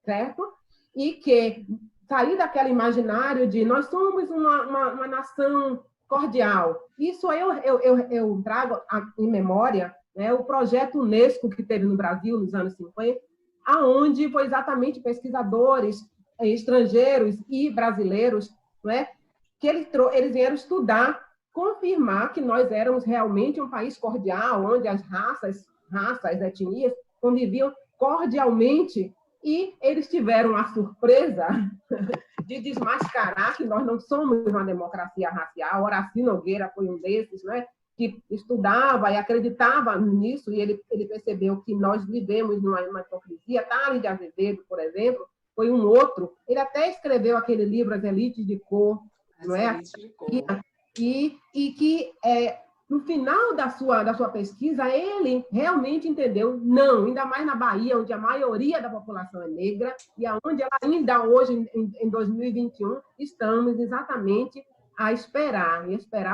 certo? E que sair daquele imaginário de nós somos uma nação cordial. Isso eu trago em memória, né, o projeto Unesco que teve no Brasil nos anos 50, aonde foi exatamente pesquisadores estrangeiros e brasileiros, né, que eles vieram estudar, confirmar que nós éramos realmente um país cordial, onde as raças, etnias conviviam cordialmente. E eles tiveram a surpresa de desmascarar que nós não somos uma democracia racial. Horaci Nogueira foi um desses, né, que estudava e acreditava nisso, e ele percebeu que nós vivemos numa hipocrisia. Tales de Azevedo, por exemplo, foi um outro. Ele até escreveu aquele livro, As Elites de Cor, não é? E que no final da sua pesquisa, ele realmente entendeu, não, ainda mais na Bahia, onde a maioria da população é negra, e onde ela ainda hoje, em 2021, estamos exatamente a esperar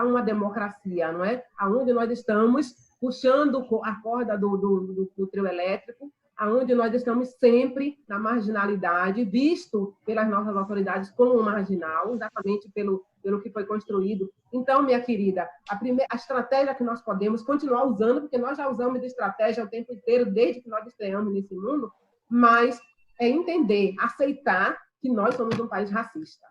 uma democracia, não é? Onde nós estamos puxando a corda do trio elétrico, onde nós estamos sempre na marginalidade, visto pelas nossas autoridades como marginal, exatamente pelo que foi construído. Então, minha querida, a estratégia que nós podemos continuar usando, porque nós já usamos de estratégia o tempo inteiro, desde que nós estreamos nesse mundo, mas é entender, aceitar que nós somos um país racista.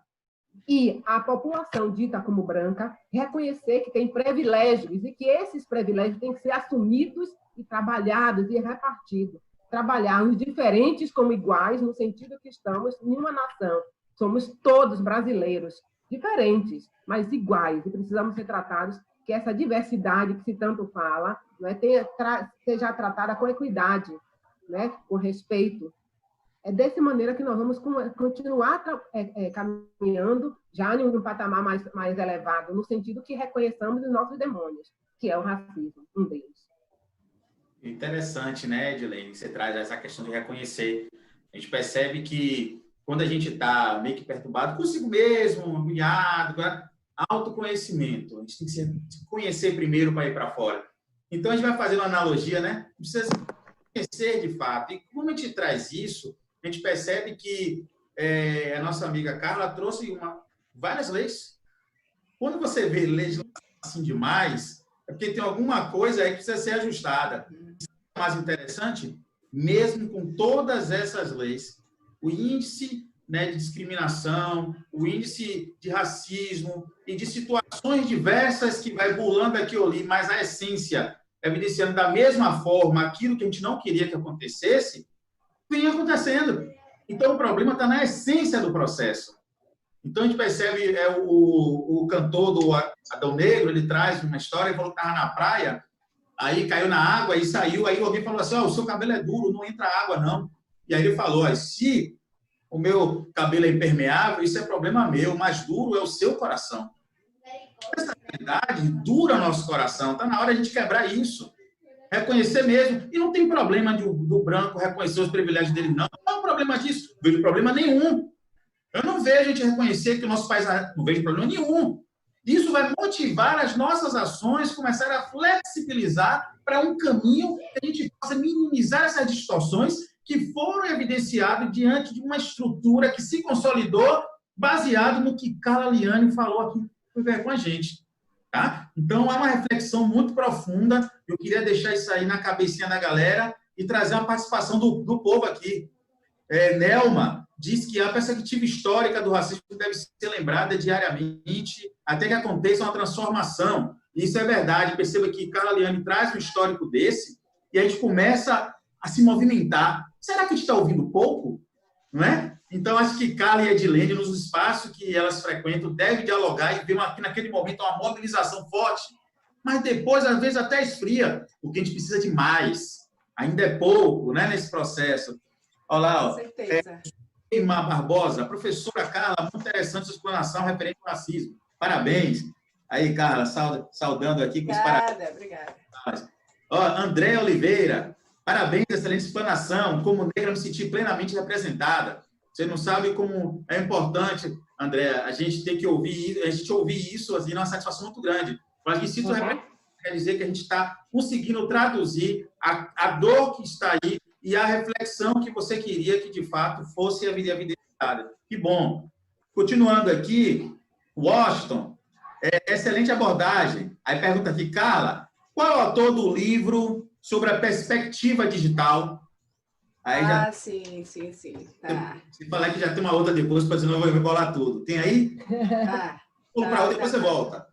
E a população dita como branca reconhecer que tem privilégios e que esses privilégios têm que ser assumidos e trabalhados e repartidos. Trabalhar os diferentes como iguais, no sentido que estamos em uma nação. Somos todos brasileiros, diferentes, mas iguais, e precisamos ser tratados, que essa diversidade que se tanto fala, né, seja tratada com equidade, né, com respeito. É dessa maneira que nós vamos continuar caminhando já em um patamar mais elevado, no sentido que reconheçamos os nossos demônios, que é o racismo, um deles. Interessante, né, Edilene? Você traz essa questão de reconhecer. A gente percebe que quando a gente está meio que perturbado consigo mesmo, agoniado, autoconhecimento. A gente tem que se conhecer primeiro para ir para fora. Então, a gente vai fazer uma analogia, né? Precisa se conhecer de fato. E como a gente traz isso, a gente percebe que a nossa amiga Carla trouxe várias leis. Quando você vê leis assim demais, é porque tem alguma coisa aí que precisa ser ajustada. O mais interessante, mesmo com todas essas leis, o índice, né, de discriminação, o índice de racismo e de situações diversas que vai burlando aqui ou ali, mas a essência, evidenciando da mesma forma aquilo que a gente não queria que acontecesse, vem acontecendo. Então, o problema está na essência do processo. Então, a gente percebe, o cantor do Adão Negro, ele traz uma história, ele falou que estava na praia, aí caiu na água e saiu, aí alguém falou assim, o seu cabelo é duro, não entra água, não. E aí ele falou, se o meu cabelo é impermeável, isso é problema meu, mas duro é o seu coração. Essa realidade dura nosso coração, está na hora de a gente quebrar isso. Reconhecer mesmo. E não tem problema do branco reconhecer os privilégios dele, não. Não há problema disso. Não vejo problema nenhum. Eu não vejo a gente reconhecer que o nosso país não vejo problema nenhum. Isso vai motivar as nossas ações, começar a flexibilizar para um caminho que a gente possa minimizar essas distorções que foram evidenciadas diante de uma estrutura que se consolidou baseado no que Carla Liane falou aqui com a gente. Tá? Então, é uma reflexão muito profunda. Eu queria deixar isso aí na cabecinha da galera e trazer uma participação do povo aqui. Nelma diz que a perspectiva histórica do racismo deve ser lembrada diariamente até que aconteça uma transformação. Isso é verdade. Perceba que Carla Liane traz um histórico desse e a gente começa a se movimentar. Será que a gente está ouvindo pouco? Não é? Então, acho que Carla e Edilene, nos espaços que elas frequentam, devem dialogar e ver aqui naquele momento uma mobilização forte. Mas depois, às vezes, até esfria, porque a gente precisa de mais. Ainda é pouco, né, nesse processo. Olha lá, ó. Com certeza. Irmã Barbosa, professora Carla, muito interessante sua explanação referente ao racismo. Parabéns. Aí, Carla, saudando aqui com os parabéns. Obrigada. Ó, André Oliveira, parabéns, excelente explanação. Como negra, me senti plenamente representada. Você não sabe como é importante, André, a gente tem que ouvir, a gente ouvir isso, assim, é uma satisfação muito grande. Mas me sinto representado, quer dizer que a gente está conseguindo traduzir a dor que está aí e a reflexão que você queria que, de fato, fosse evidenciada. Que bom. Continuando aqui, Washington, excelente abordagem. Aí pergunta aqui, Carla, qual é o autor do livro sobre a perspectiva digital? Aí Sim. Tá. Se falar que já tem uma outra depois, para senão eu vou colar tudo. Tem aí? Pula para outra, depois você volta.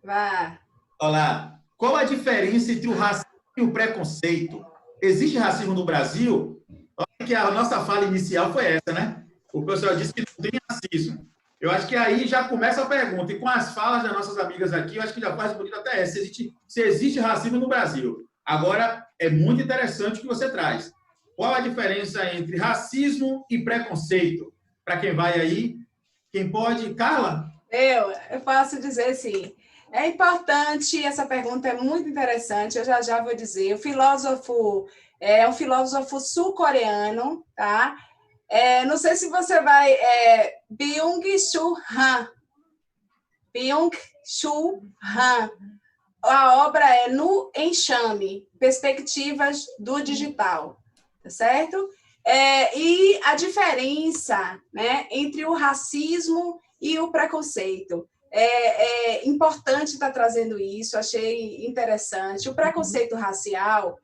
Vá. Olha lá. Qual a diferença entre o racismo e o preconceito? Existe racismo no Brasil? Olha que a nossa fala inicial foi essa, né? O professor disse que não tem racismo. Eu acho que aí já começa a pergunta. E com as falas das nossas amigas aqui, eu acho que já faz bonito até essa. Se existe racismo no Brasil. Agora, é muito interessante o que você traz. Qual a diferença entre racismo e preconceito? Para quem vai aí, quem pode? Carla? Eu posso dizer sim. É importante, essa pergunta é muito interessante, eu já vou dizer. O filósofo é um filósofo sul-coreano, tá? Não sei se você vai... Byung-Chul Han. Byung-Chul Han. A obra é No Enxame, Perspectivas do Digital. Tá certo? E a diferença, né, entre o racismo e o preconceito. É importante estar trazendo isso, achei interessante. O preconceito racial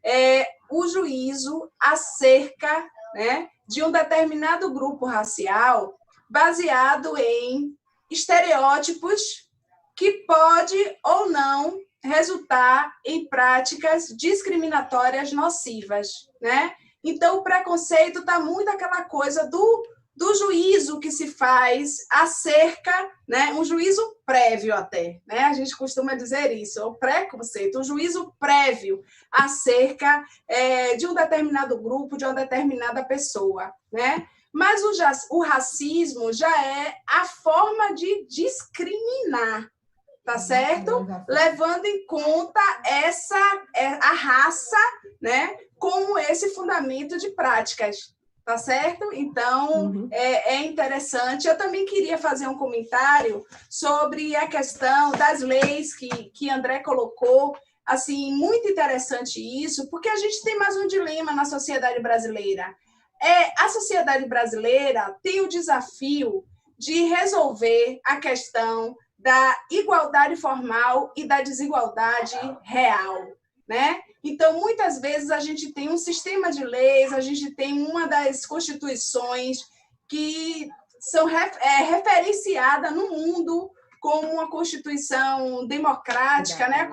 é o juízo acerca, né, de um determinado grupo racial baseado em estereótipos que pode ou não resultar em práticas discriminatórias nocivas, né? Então, o preconceito está muito aquela coisa do juízo que se faz acerca, né? Um juízo prévio até, né? A gente costuma dizer isso, o preconceito, um juízo prévio acerca de um determinado grupo, de uma determinada pessoa, né? Mas o racismo já é a forma de discriminar, tá certo? Levando em conta a raça, né, como esse fundamento de práticas, tá certo? Então, é interessante. Eu também queria fazer um comentário sobre a questão das leis que André colocou. Assim, muito interessante isso, porque a gente tem mais um dilema na sociedade brasileira. A sociedade brasileira tem o desafio de resolver a questão da igualdade formal e da desigualdade real, né? Então, muitas vezes, a gente tem um sistema de leis, a gente tem uma das constituições que são referenciada no mundo como uma constituição democrática, né? A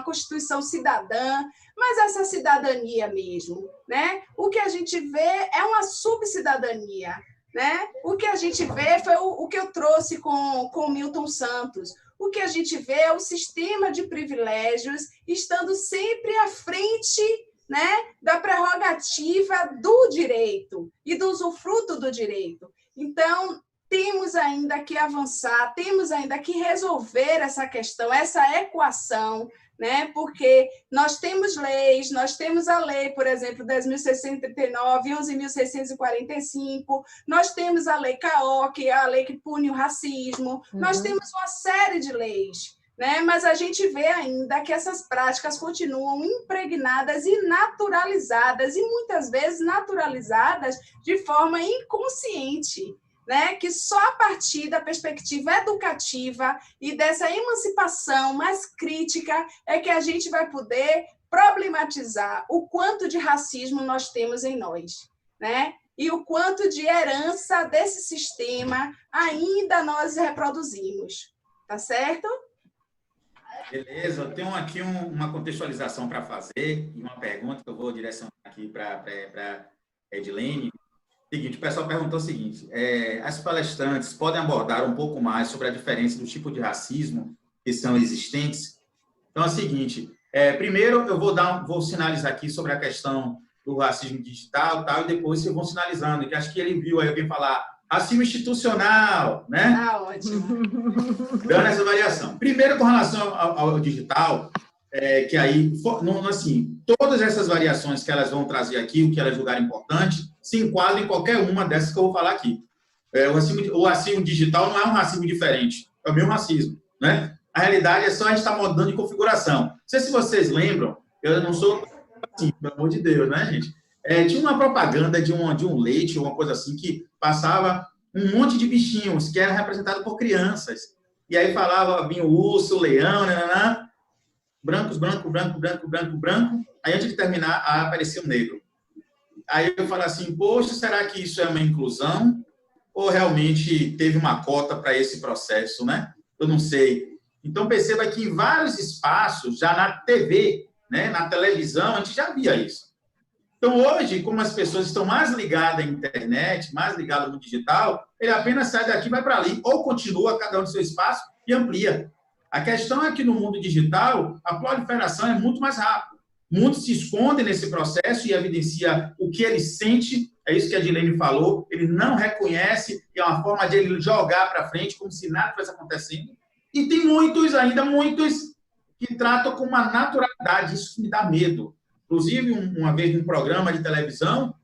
Constituição cidadã, mas essa cidadania mesmo, né? O que a gente vê é uma subcidadania, né? O que a gente vê foi o que eu trouxe com Milton Santos. O que a gente vê é o sistema de privilégios estando sempre à frente, né, da prerrogativa do direito e do usufruto do direito. Então, temos ainda que avançar, temos ainda que resolver essa questão, essa equação, né? Porque nós temos leis, nós temos a lei, por exemplo, 10.639, 11.645, nós temos a lei CAOC, a lei que pune o racismo, nós temos uma série de leis, né? Mas a gente vê ainda que essas práticas continuam impregnadas e naturalizadas, e muitas vezes naturalizadas de forma inconsciente, né? Que só a partir da perspectiva educativa e dessa emancipação mais crítica é que a gente vai poder problematizar o quanto de racismo nós temos em nós, né? E o quanto de herança desse sistema ainda nós reproduzimos. Tá certo? Beleza, eu tenho aqui uma contextualização para fazer e uma pergunta que eu vou direcionar aqui para a Edilene. Seguinte, o pessoal perguntou o seguinte: as palestrantes podem abordar um pouco mais sobre a diferença do tipo de racismo que são existentes? Então, é o seguinte, primeiro eu vou sinalizar aqui sobre a questão do racismo digital, tal, e depois eu vou sinalizando, que acho que ele viu aí alguém falar racismo institucional, né? Ah, ótimo. Dando essa variação. Primeiro, com relação ao digital, que aí, assim, todas essas variações que elas vão trazer aqui, o que elas julgarem importante, se enquadram em qualquer uma dessas que eu vou falar aqui. O racismo digital não é um racismo diferente, é o mesmo racismo, né? A realidade é só a gente estar mudando de configuração. Não sei se vocês lembram, eu não sou assim, pelo amor de Deus, né, gente? Tinha uma propaganda de um leite, uma coisa assim, que passava um monte de bichinhos que eram representados por crianças. E aí falava, vinha o urso, o leão, nananã, brancos, branco, branco, branco, branco, branco. Aí, antes de terminar, aparecia o negro. Aí eu falo assim, poxa, será que isso é uma inclusão? Ou realmente teve uma cota para esse processo, né? Eu não sei. Então, perceba que em vários espaços, já na TV, né, na televisão, a gente já via isso. Então, hoje, como as pessoas estão mais ligadas à internet, mais ligadas no digital, ele apenas sai daqui e vai para ali, ou continua cada um no seu espaço e amplia. A questão é que no mundo digital, a proliferação é muito mais rápida. Muitos se escondem nesse processo e evidencia o que ele sente, é isso que a Edilene falou, ele não reconhece, e é uma forma de ele jogar para frente como se nada estivesse acontecendo. E tem muitos que tratam com uma naturalidade, isso me dá medo. Inclusive, uma vez num programa de televisão,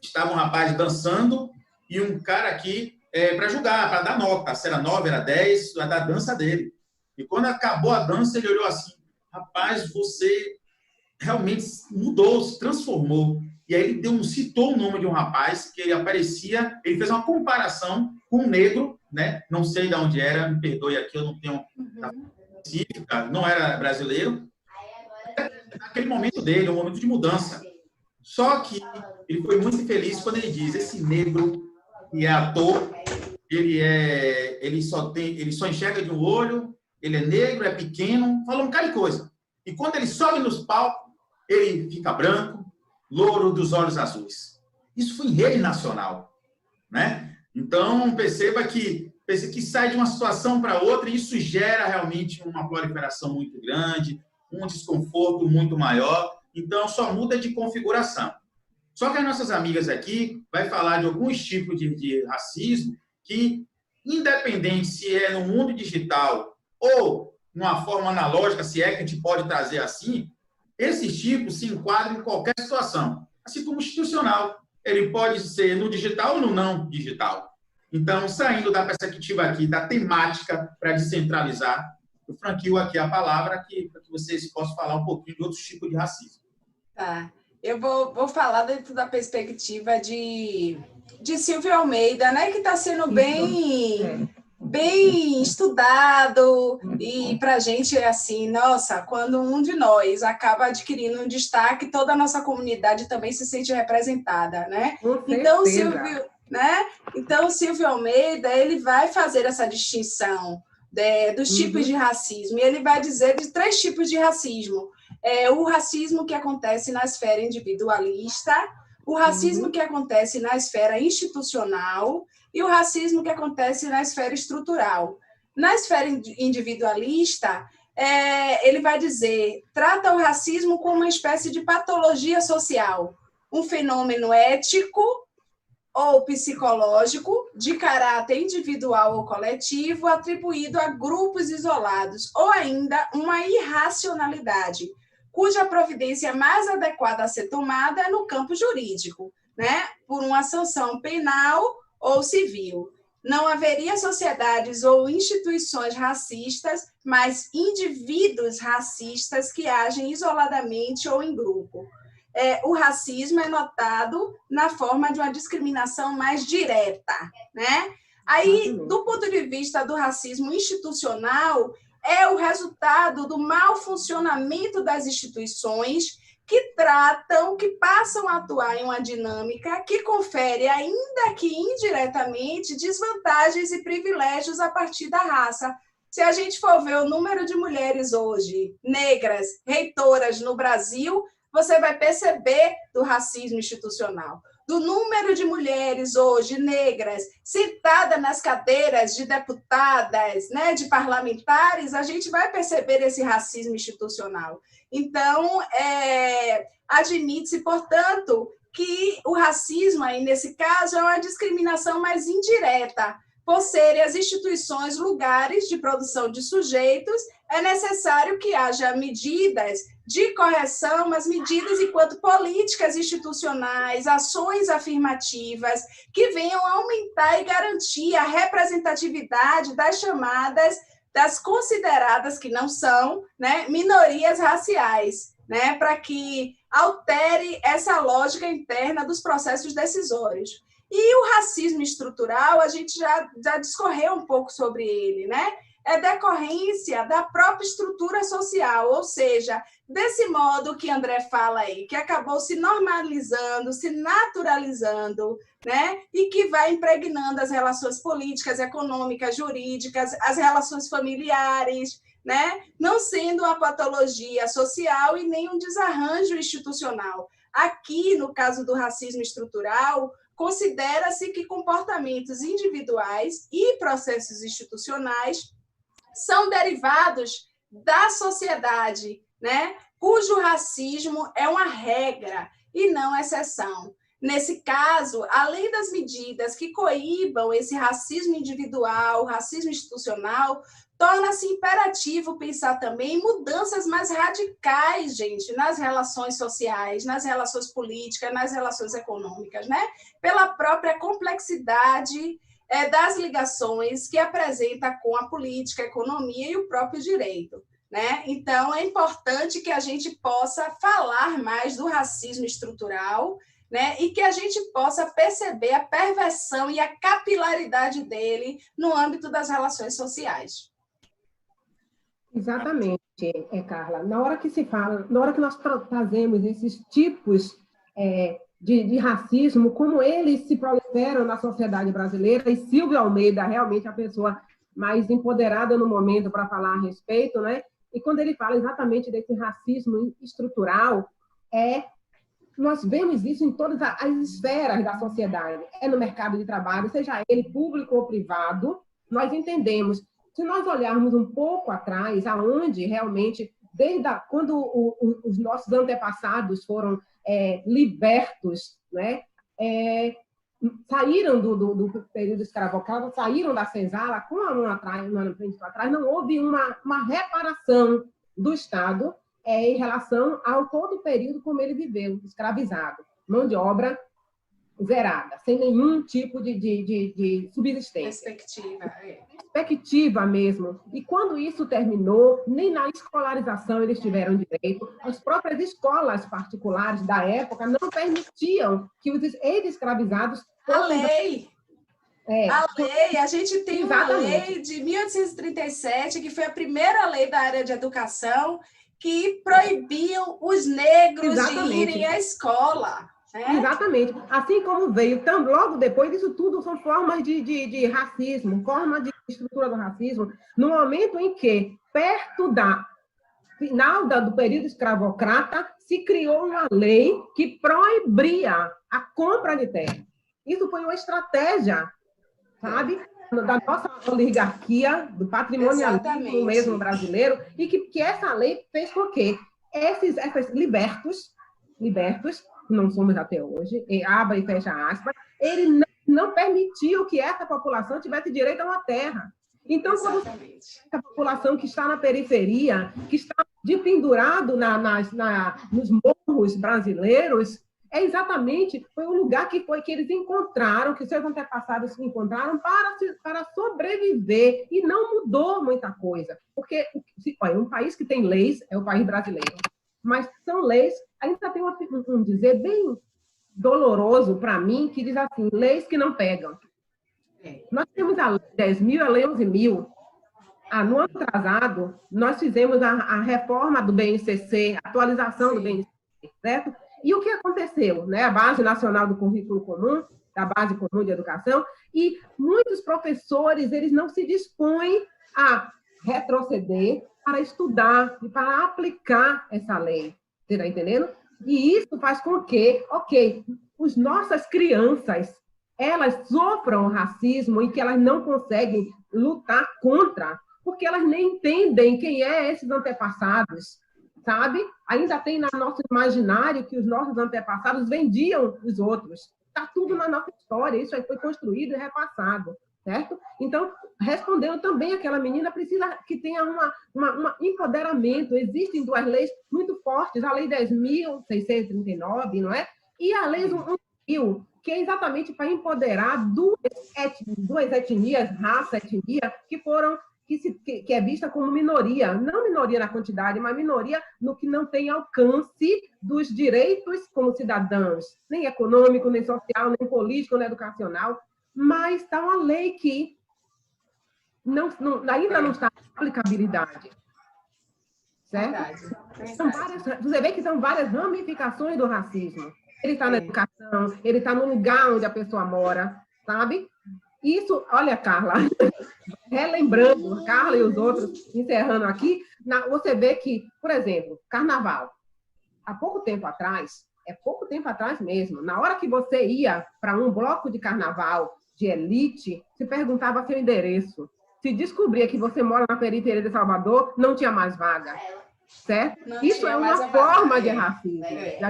estava um rapaz dançando e um cara aqui para julgar, para dar nota, se era 9, era 10, da dança dele. E quando acabou a dança, ele olhou assim, rapaz, você realmente mudou, se transformou. E aí ele citou o nome de um rapaz que ele aparecia, ele fez uma comparação com um negro, né? Não sei de onde era, me perdoe aqui, eu não tenho específica, não era brasileiro. Naquele momento dele, um momento de mudança. Só que ele foi muito feliz quando ele diz, esse negro que é ator, ele só enxerga de um olho, ele é negro, é pequeno, fala um bocado de coisa. E quando ele sobe nos palcos, ele fica branco, louro, dos olhos azuis. Isso foi em rede nacional, né? Então, perceba que sai de uma situação para outra e isso gera realmente uma proliferação muito grande, um desconforto muito maior. Então, só muda de configuração. Só que as nossas amigas aqui vai falar de alguns tipos de racismo que, independente se é no mundo digital ou numa forma analógica, se é que a gente pode trazer assim, esses tipos se enquadram em qualquer situação. Assim como institucional. Ele pode ser no digital ou no não digital. Então, saindo da perspectiva aqui, da temática, para descentralizar, eu franquio aqui a palavra para que vocês possam falar um pouquinho de outros tipos de racismo. Tá. Eu vou falar dentro da perspectiva de Silvio Almeida, né, que está sendo bem estudado, e para a gente é assim, nossa, quando um de nós acaba adquirindo um destaque, toda a nossa comunidade também se sente representada, né? Então, Silvio Almeida, ele vai fazer essa distinção dos tipos de racismo, e ele vai dizer de 3 tipos de racismo. O racismo que acontece na esfera individualista, o racismo que acontece na esfera institucional e o racismo que acontece na esfera estrutural. Na esfera individualista, ele vai dizer, trata o racismo como uma espécie de patologia social, um fenômeno ético ou psicológico, de caráter individual ou coletivo, atribuído a grupos isolados, ou ainda uma irracionalidade, cuja providência mais adequada a ser tomada é no campo jurídico, né? Por uma sanção penal ou civil. Não haveria sociedades ou instituições racistas, mas indivíduos racistas que agem isoladamente ou em grupo. O racismo é notado na forma de uma discriminação mais direta, né? Aí, do ponto de vista do racismo institucional, é o resultado do mau funcionamento das instituições que passam a atuar em uma dinâmica que confere, ainda que indiretamente, desvantagens e privilégios a partir da raça. Se a gente for ver o número de mulheres hoje, negras, reitoras no Brasil, você vai perceber do racismo institucional. Do número de mulheres hoje negras sentadas nas cadeiras de deputadas, né, de parlamentares, a gente vai perceber esse racismo institucional. Então, admite-se, portanto, que o racismo, aí, nesse caso, é uma discriminação mais indireta. Por serem as instituições lugares de produção de sujeitos, é necessário que haja medidas de correção, mas medidas enquanto políticas institucionais, ações afirmativas, que venham aumentar e garantir a representatividade das chamadas, das consideradas, que não são, né, minorias raciais, né, para que altere essa lógica interna dos processos decisórios. E o racismo estrutural, a gente já discorreu um pouco sobre ele, né? É decorrência da própria estrutura social, ou seja, desse modo que André fala aí, que acabou se normalizando, se naturalizando, né? E que vai impregnando as relações políticas, econômicas, jurídicas, as relações familiares, né? Não sendo uma patologia social e nem um desarranjo institucional. Aqui, no caso do racismo estrutural, considera-se que comportamentos individuais e processos institucionais são derivados da sociedade, né? Cujo racismo é uma regra e não exceção. Nesse caso, além das medidas que coíbam esse racismo individual, racismo institucional, torna-se imperativo pensar também em mudanças mais radicais, gente, nas relações sociais, nas relações políticas, nas relações econômicas, né? Pela própria complexidade das ligações que apresenta com a política, a economia e o próprio direito, né? Então, é importante que a gente possa falar mais do racismo estrutural, né? E que a gente possa perceber a perversão e a capilaridade dele no âmbito das relações sociais. Exatamente, Carla. Na hora que nós trazemos esses tipos de racismo, como eles se proliferam na sociedade brasileira, e Silvio Almeida, realmente a pessoa mais empoderada no momento para falar a respeito, né? E quando ele fala exatamente desse racismo estrutural, nós vemos isso em todas as esferas da sociedade. É no mercado de trabalho, seja ele público ou privado, nós entendemos. Se nós olharmos um pouco atrás, aonde realmente, quando os nossos antepassados foram libertos, né? Saíram do período escravocrata, saíram da senzala, com um ano atrás, não houve uma reparação do Estado em relação ao todo o período como ele viveu, escravizado, mão de obra zerada, sem nenhum tipo de subsistência. Perspectiva mesmo. E quando isso terminou, nem na escolarização eles tiveram direito. As próprias escolas particulares da época não permitiam que os ex-escravizados... A lei, a gente tem exatamente. Uma lei de 1837, que foi a primeira lei da área de educação, que proibiam os negros exatamente. De irem à escola. Exatamente. Assim como veio, logo depois, isso tudo são formas de racismo, forma de estrutura do racismo, no momento em que, perto da final do período escravocrata, se criou uma lei que proibia a compra de terra. Isso foi uma estratégia, sabe, da nossa oligarquia, do patrimonialismo mesmo brasileiro, e que essa lei fez com que esses libertos não somos até hoje, abre e fecha aspas, ele não permitiu que essa população tivesse direito a uma terra. Então, quando essa população que está na periferia, que está de pendurado nos morros brasileiros, foi o lugar que eles encontraram, que seus antepassados encontraram para sobreviver, e não mudou muita coisa. Porque olha, um país que tem leis é o país brasileiro, mas são leis, ainda tem um dizer bem doloroso para mim, que diz assim, leis que não pegam. Nós temos a Lei 10.000 e a Lei 11.000. No ano atrasado, nós fizemos a reforma do BNCC, a atualização do BNCC, certo? E o que aconteceu? Né? A Base Nacional do Currículo Comum, da Base Comum de Educação, e muitos professores, eles não se dispõem a retroceder para estudar e para aplicar essa lei. Você está entendendo? E isso faz com que, as nossas crianças, elas sofram racismo e que elas não conseguem lutar contra, porque elas nem entendem quem é esses antepassados, sabe? Ainda tem no nosso imaginário que os nossos antepassados vendiam os outros. Está tudo na nossa história, isso aí foi construído e repassado, certo? Então, respondendo também, aquela menina precisa que tenha um empoderamento. Existem duas leis muito fortes, a Lei 10.639, não é? E a Lei 1.000, que é exatamente para empoderar duas etnias, raça, etnia, que é vista como minoria, não minoria na quantidade, mas minoria no que não tem alcance dos direitos como cidadãos, nem econômico, nem social, nem político, nem educacional, mas está uma lei que ainda não está em aplicabilidade. Certo? Você vê que são várias ramificações do racismo. Ele está na educação, ele está no lugar onde a pessoa mora, sabe? Isso, olha, Carla, relembrando, Carla e os outros, encerrando aqui, você vê que, por exemplo, carnaval, há pouco tempo atrás mesmo, na hora que você ia para um bloco de carnaval de elite, se perguntava seu endereço. Se descobria que você mora na periferia de Salvador, não tinha mais vaga. Certo? Isso é uma forma de racismo,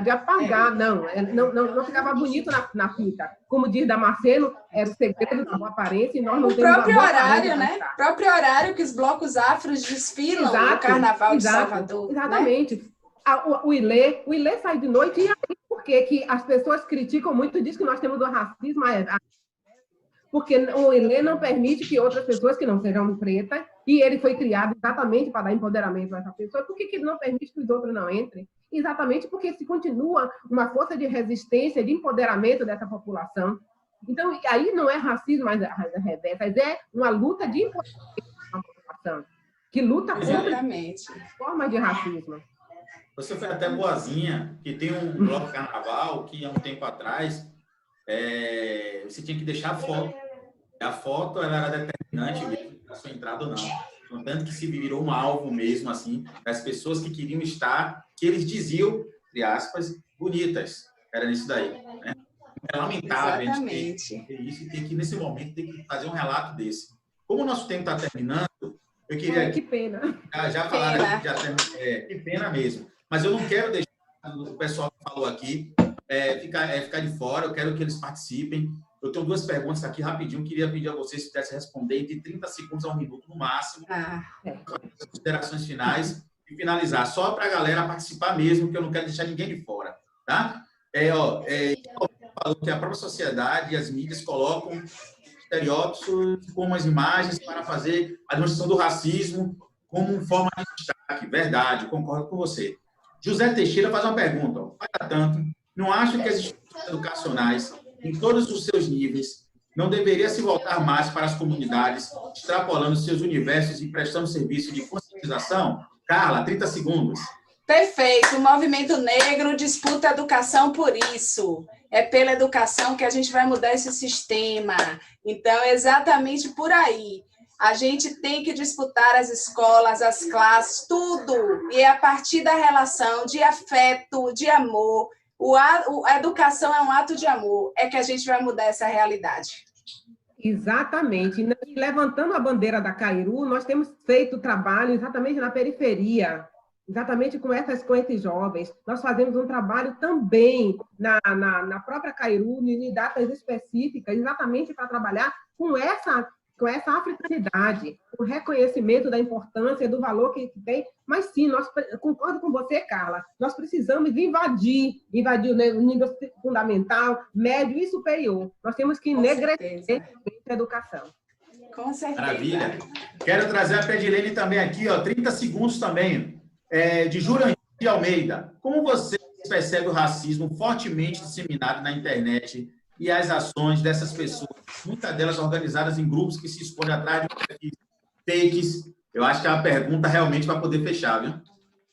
de apagar, não ficava bonito na fita. Como diz Damasceno, era o segredo da boa aparência, e nós não temos próprio horário, né? O próprio horário que os blocos afros desfilam no Carnaval de Salvador. Exatamente. Né? O Ilê sai de noite, e aí por que as pessoas criticam muito e dizem que nós temos o racismo? Porque o Ilê não permite que outras pessoas que não sejam pretas, e ele foi criado exatamente para dar empoderamento a essa pessoa, por que ele não permite que os outros não entrem? Exatamente porque se continua uma força de resistência, de empoderamento dessa população. Então, aí não é racismo, mas é uma luta de empoderamento da população, que luta contra formas de racismo. Você foi até boazinha, que tem um bloco carnaval que, há um tempo atrás, você tinha que deixar a foto. A foto ela era determinante mesmo para a sua entrada ou não. Tanto que se virou um alvo mesmo, assim, das pessoas que queriam estar, que eles diziam, entre aspas, bonitas. Era isso daí. Né? É lamentável a gente ter isso e ter que, nesse momento, ter que fazer um relato desse. Como o nosso tempo está terminando, eu queria... Que pena. Já falaram aqui, que pena mesmo. Mas eu não quero deixar o pessoal que falou aqui ficar de fora, eu quero que eles participem. Eu tenho duas perguntas aqui rapidinho, queria pedir a vocês se pudessem responder entre 30 segundos a 1 minuto no máximo, considerações finais e finalizar. Só para a galera participar mesmo, que eu não quero deixar ninguém de fora. Tá? Falou que a própria sociedade e as mídias colocam estereótipos como as imagens para fazer a demonstração do racismo como forma de destaque. Verdade, concordo com você. José Teixeira faz uma pergunta. Para tanto, não acho que as instituições educacionais, em todos os seus níveis, não deveria se voltar mais para as comunidades, extrapolando seus universos e prestando serviço de conscientização? Carla, 30 segundos. Perfeito. O movimento negro disputa a educação por isso. É pela educação que a gente vai mudar esse sistema. Então, é exatamente por aí. A gente tem que disputar as escolas, as classes, tudo. E é a partir da relação de afeto, de amor. A educação é um ato de amor, é que a gente vai mudar essa realidade. Exatamente. E levantando a bandeira da Cairu, nós temos feito trabalho exatamente na periferia, exatamente com esses jovens. Nós fazemos um trabalho também na própria Cairu, em datas específicas, exatamente para trabalhar com essa africanidade, o reconhecimento da importância, do valor que tem. Mas sim, concordo com você, Carla, nós precisamos invadir o nível fundamental, médio e superior. Nós temos que enegrecer a educação. Com certeza. Maravilha. Quero trazer a Pedilene também aqui, 30 segundos também, de Jurandir de Almeida. Como você percebe o racismo fortemente disseminado na internet e as ações dessas pessoas, muitas delas organizadas em grupos que se escondem atrás de fakes? Eu acho que é uma pergunta realmente para poder fechar, viu?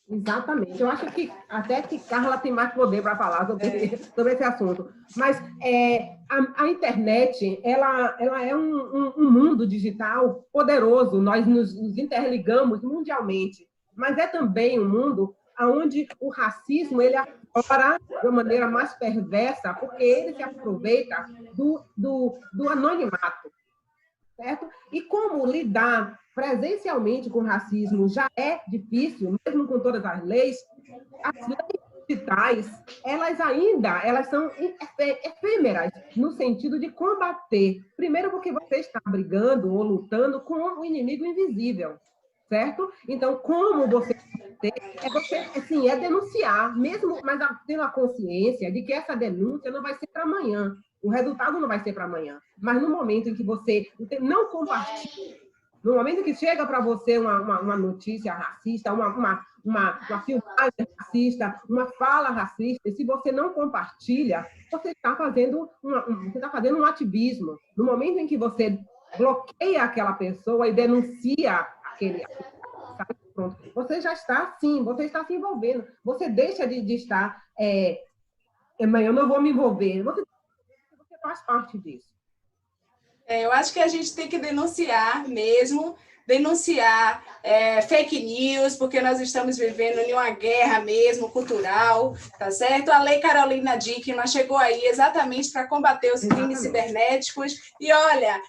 Exatamente. Eu acho que até que Carla tem mais poder para falar sobre esse assunto. Mas a internet, ela é um mundo digital poderoso. Nós nos interligamos mundialmente. Mas é também um mundo onde o racismo ele aflora de uma maneira mais perversa, porque ele se aproveita do anonimato, certo? E como lidar presencialmente com o racismo já é difícil, mesmo com todas as leis digitais, elas são efêmeras, no sentido de combater. Primeiro porque você está brigando ou lutando com um inimigo invisível, certo? Então, como você é denunciar, mesmo, mas tendo a consciência de que essa denúncia não vai ser para amanhã, o resultado não vai ser para amanhã, mas no momento em que você não compartilha, no momento que chega para você uma notícia racista, uma filmagem racista, uma fala racista, e se você não compartilha, você está fazendo um ativismo. No momento em que você bloqueia aquela pessoa e denuncia aquele pronto, você já está, sim, você está se envolvendo. Você deixa de estar, mas eu não vou me envolver. Você faz parte disso. Eu acho que a gente tem que denunciar mesmo, denunciar fake news, porque nós estamos vivendo em uma guerra mesmo, cultural, tá certo? A Lei Carolina Dickmann chegou aí exatamente para combater os crimes cibernéticos. E olha,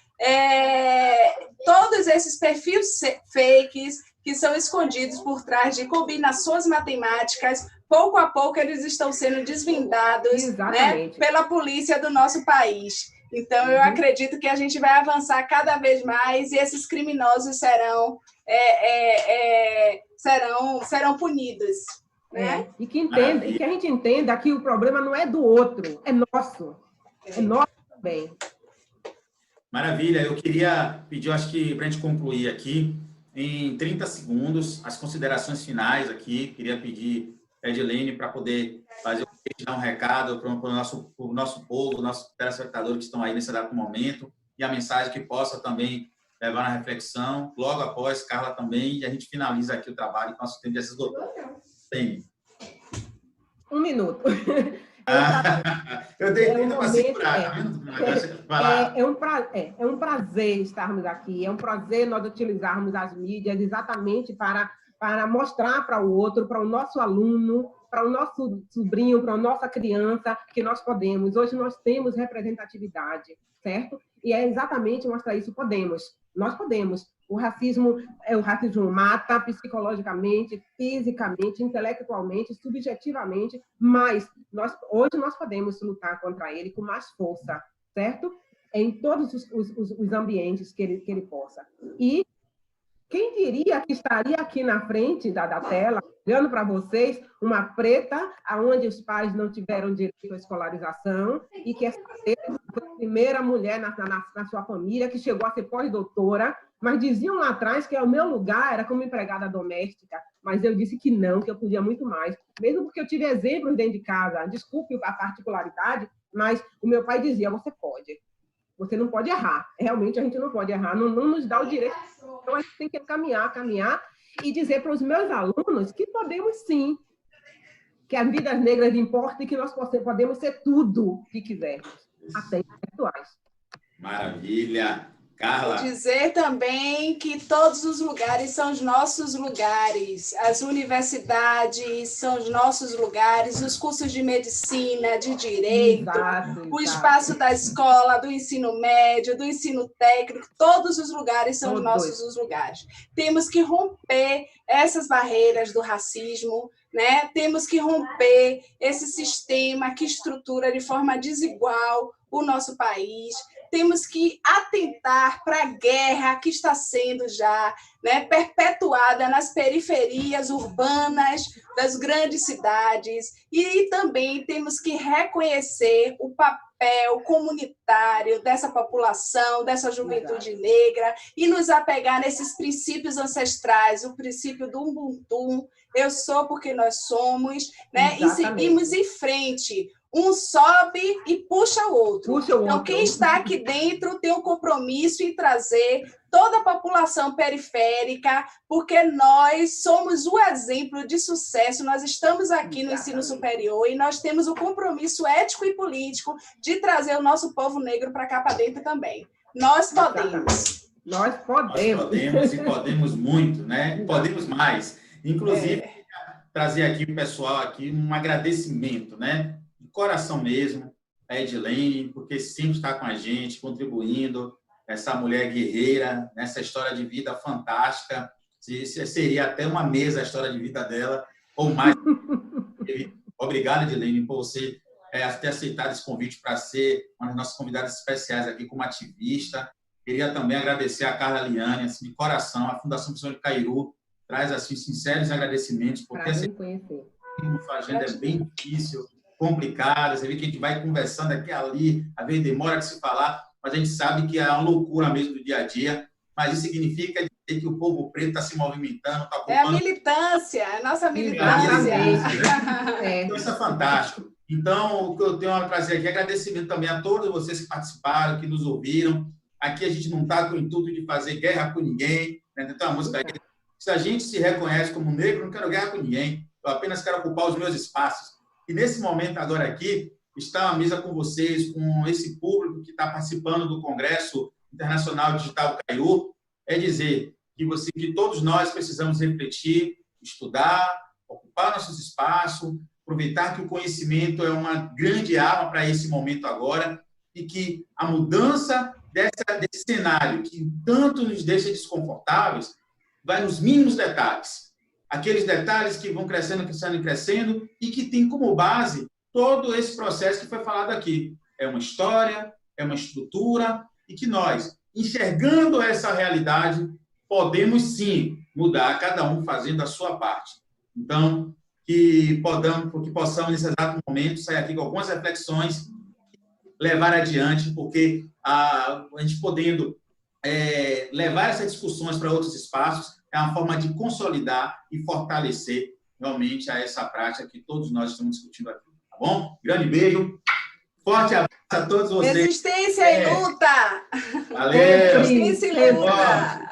todos esses perfis fakes que são escondidos por trás de combinações matemáticas, pouco a pouco eles estão sendo desvendados, né, pela polícia do nosso país. Então, eu acredito que a gente vai avançar cada vez mais e esses criminosos serão punidos. Né? E que a gente entenda que o problema não é do outro, é nosso. É nosso também. Maravilha. Eu queria pedir, acho que para a gente concluir aqui, em 30 segundos, as considerações finais aqui. Queria pedir a Edilene para poder dar um recado para o nosso povo, nossos telespectadores que estão aí nesse exato momento, e a mensagem que possa também levar na reflexão. Logo após, Carla também, e a gente finaliza aqui o trabalho que nosso tempo já se esgotou. Tem. 1 minuto. Eu dei 30 para segurar, tá vendo? É um prazer estarmos aqui, é um prazer nós utilizarmos as mídias exatamente para mostrar para o outro, para o nosso aluno, para o nosso sobrinho, para a nossa criança, que nós podemos. Hoje nós temos representatividade, certo? E é exatamente mostrar isso. Nós podemos. O racismo mata psicologicamente, fisicamente, intelectualmente, subjetivamente, mas hoje nós podemos lutar contra ele com mais força, certo? Em todos os ambientes que ele possa. E quem diria que estaria aqui na frente da tela, olhando para vocês, uma preta, onde os pais não tiveram direito à escolarização, e que essa preta foi a primeira mulher na sua família, que chegou a ser pós-doutora, mas diziam lá atrás que o meu lugar era como empregada doméstica, mas eu disse que não, que eu podia muito mais, mesmo porque eu tive exemplos dentro de casa. Desculpe a particularidade, mas o meu pai dizia, você pode. Você não pode errar. Realmente, a gente não pode errar. Não nos dá o direito. Então, a gente tem que caminhar e dizer para os meus alunos que podemos sim, que as vidas negras importam e que nós podemos ser tudo que quisermos, até intelectuais. Maravilha. Carla. Dizer também que todos os lugares são os nossos lugares, as universidades são os nossos lugares, os cursos de medicina, de direito, o espaço da escola, do ensino médio, do ensino técnico, todos os lugares são os nossos lugares. Temos que romper essas barreiras do racismo, né? Temos que romper esse sistema que estrutura de forma desigual o nosso país. Temos que atentar para a guerra que está sendo já, né, perpetuada nas periferias urbanas das grandes cidades, e também temos que reconhecer o papel comunitário dessa população, dessa juventude negra, e nos apegar nesses princípios ancestrais, o princípio do Ubuntu, eu sou porque nós somos, né, e seguimos em frente. Um sobe e puxa o outro. Então, quem está aqui dentro tem um compromisso em trazer toda a população periférica, porque nós somos o exemplo de sucesso, nós estamos aqui no ensino superior e nós temos o compromisso ético e político de trazer o nosso povo negro para cá para dentro também. Nós podemos. Nós podemos. Nós podemos, e podemos muito, né? Podemos mais. Inclusive, trazer aqui o pessoal aqui um agradecimento, né? Coração mesmo, a Edilene, porque sempre está com a gente, contribuindo, essa mulher guerreira, nessa história de vida fantástica. Seria até uma mesa a história de vida dela, ou mais. Obrigado, Edilene, por você ter aceitado esse convite para ser uma das nossas convidadas especiais aqui como ativista. Queria também agradecer a Carla Liane, assim, de coração, a Fundação Pessoa de Cairu traz assim, sinceros agradecimentos, porque essa agenda é bem difícil, complicada, você vê que a gente vai conversando aqui e ali, às vezes demora de se falar, mas a gente sabe que é uma loucura mesmo do dia a dia, mas isso significa dizer que o povo preto está se movimentando, está ocupando... É a militância, a nossa militância. Então, isso é fantástico. Então, o que eu tenho a trazer aqui é agradecimento também a todos vocês que participaram, que nos ouviram. Aqui a gente não está com o intuito de fazer guerra com ninguém, né? Tem uma música aí, se a gente se reconhece como negro, não quero guerra com ninguém, eu apenas quero ocupar os meus espaços. E nesse momento agora aqui, está a mesa com vocês, com esse público que está participando do Congresso Internacional Digital Cairu, é dizer que todos nós precisamos refletir, estudar, ocupar nossos espaços, aproveitar que o conhecimento é uma grande arma para esse momento agora e que a mudança desse cenário que tanto nos deixa desconfortáveis vai nos mínimos detalhes. Aqueles detalhes que vão crescendo, crescendo, e que tem como base todo esse processo que foi falado aqui. É uma história, é uma estrutura, e que nós, enxergando essa realidade, podemos sim mudar, cada um fazendo a sua parte. Então, que possamos, nesse exato momento, sair aqui com algumas reflexões, levar adiante, porque a gente podendo levar essas discussões para outros espaços, é uma forma de consolidar e fortalecer realmente essa prática que todos nós estamos discutindo aqui, tá bom? Grande beijo, forte abraço a todos vocês. Resistência e luta! Valeu! Resistência e luta!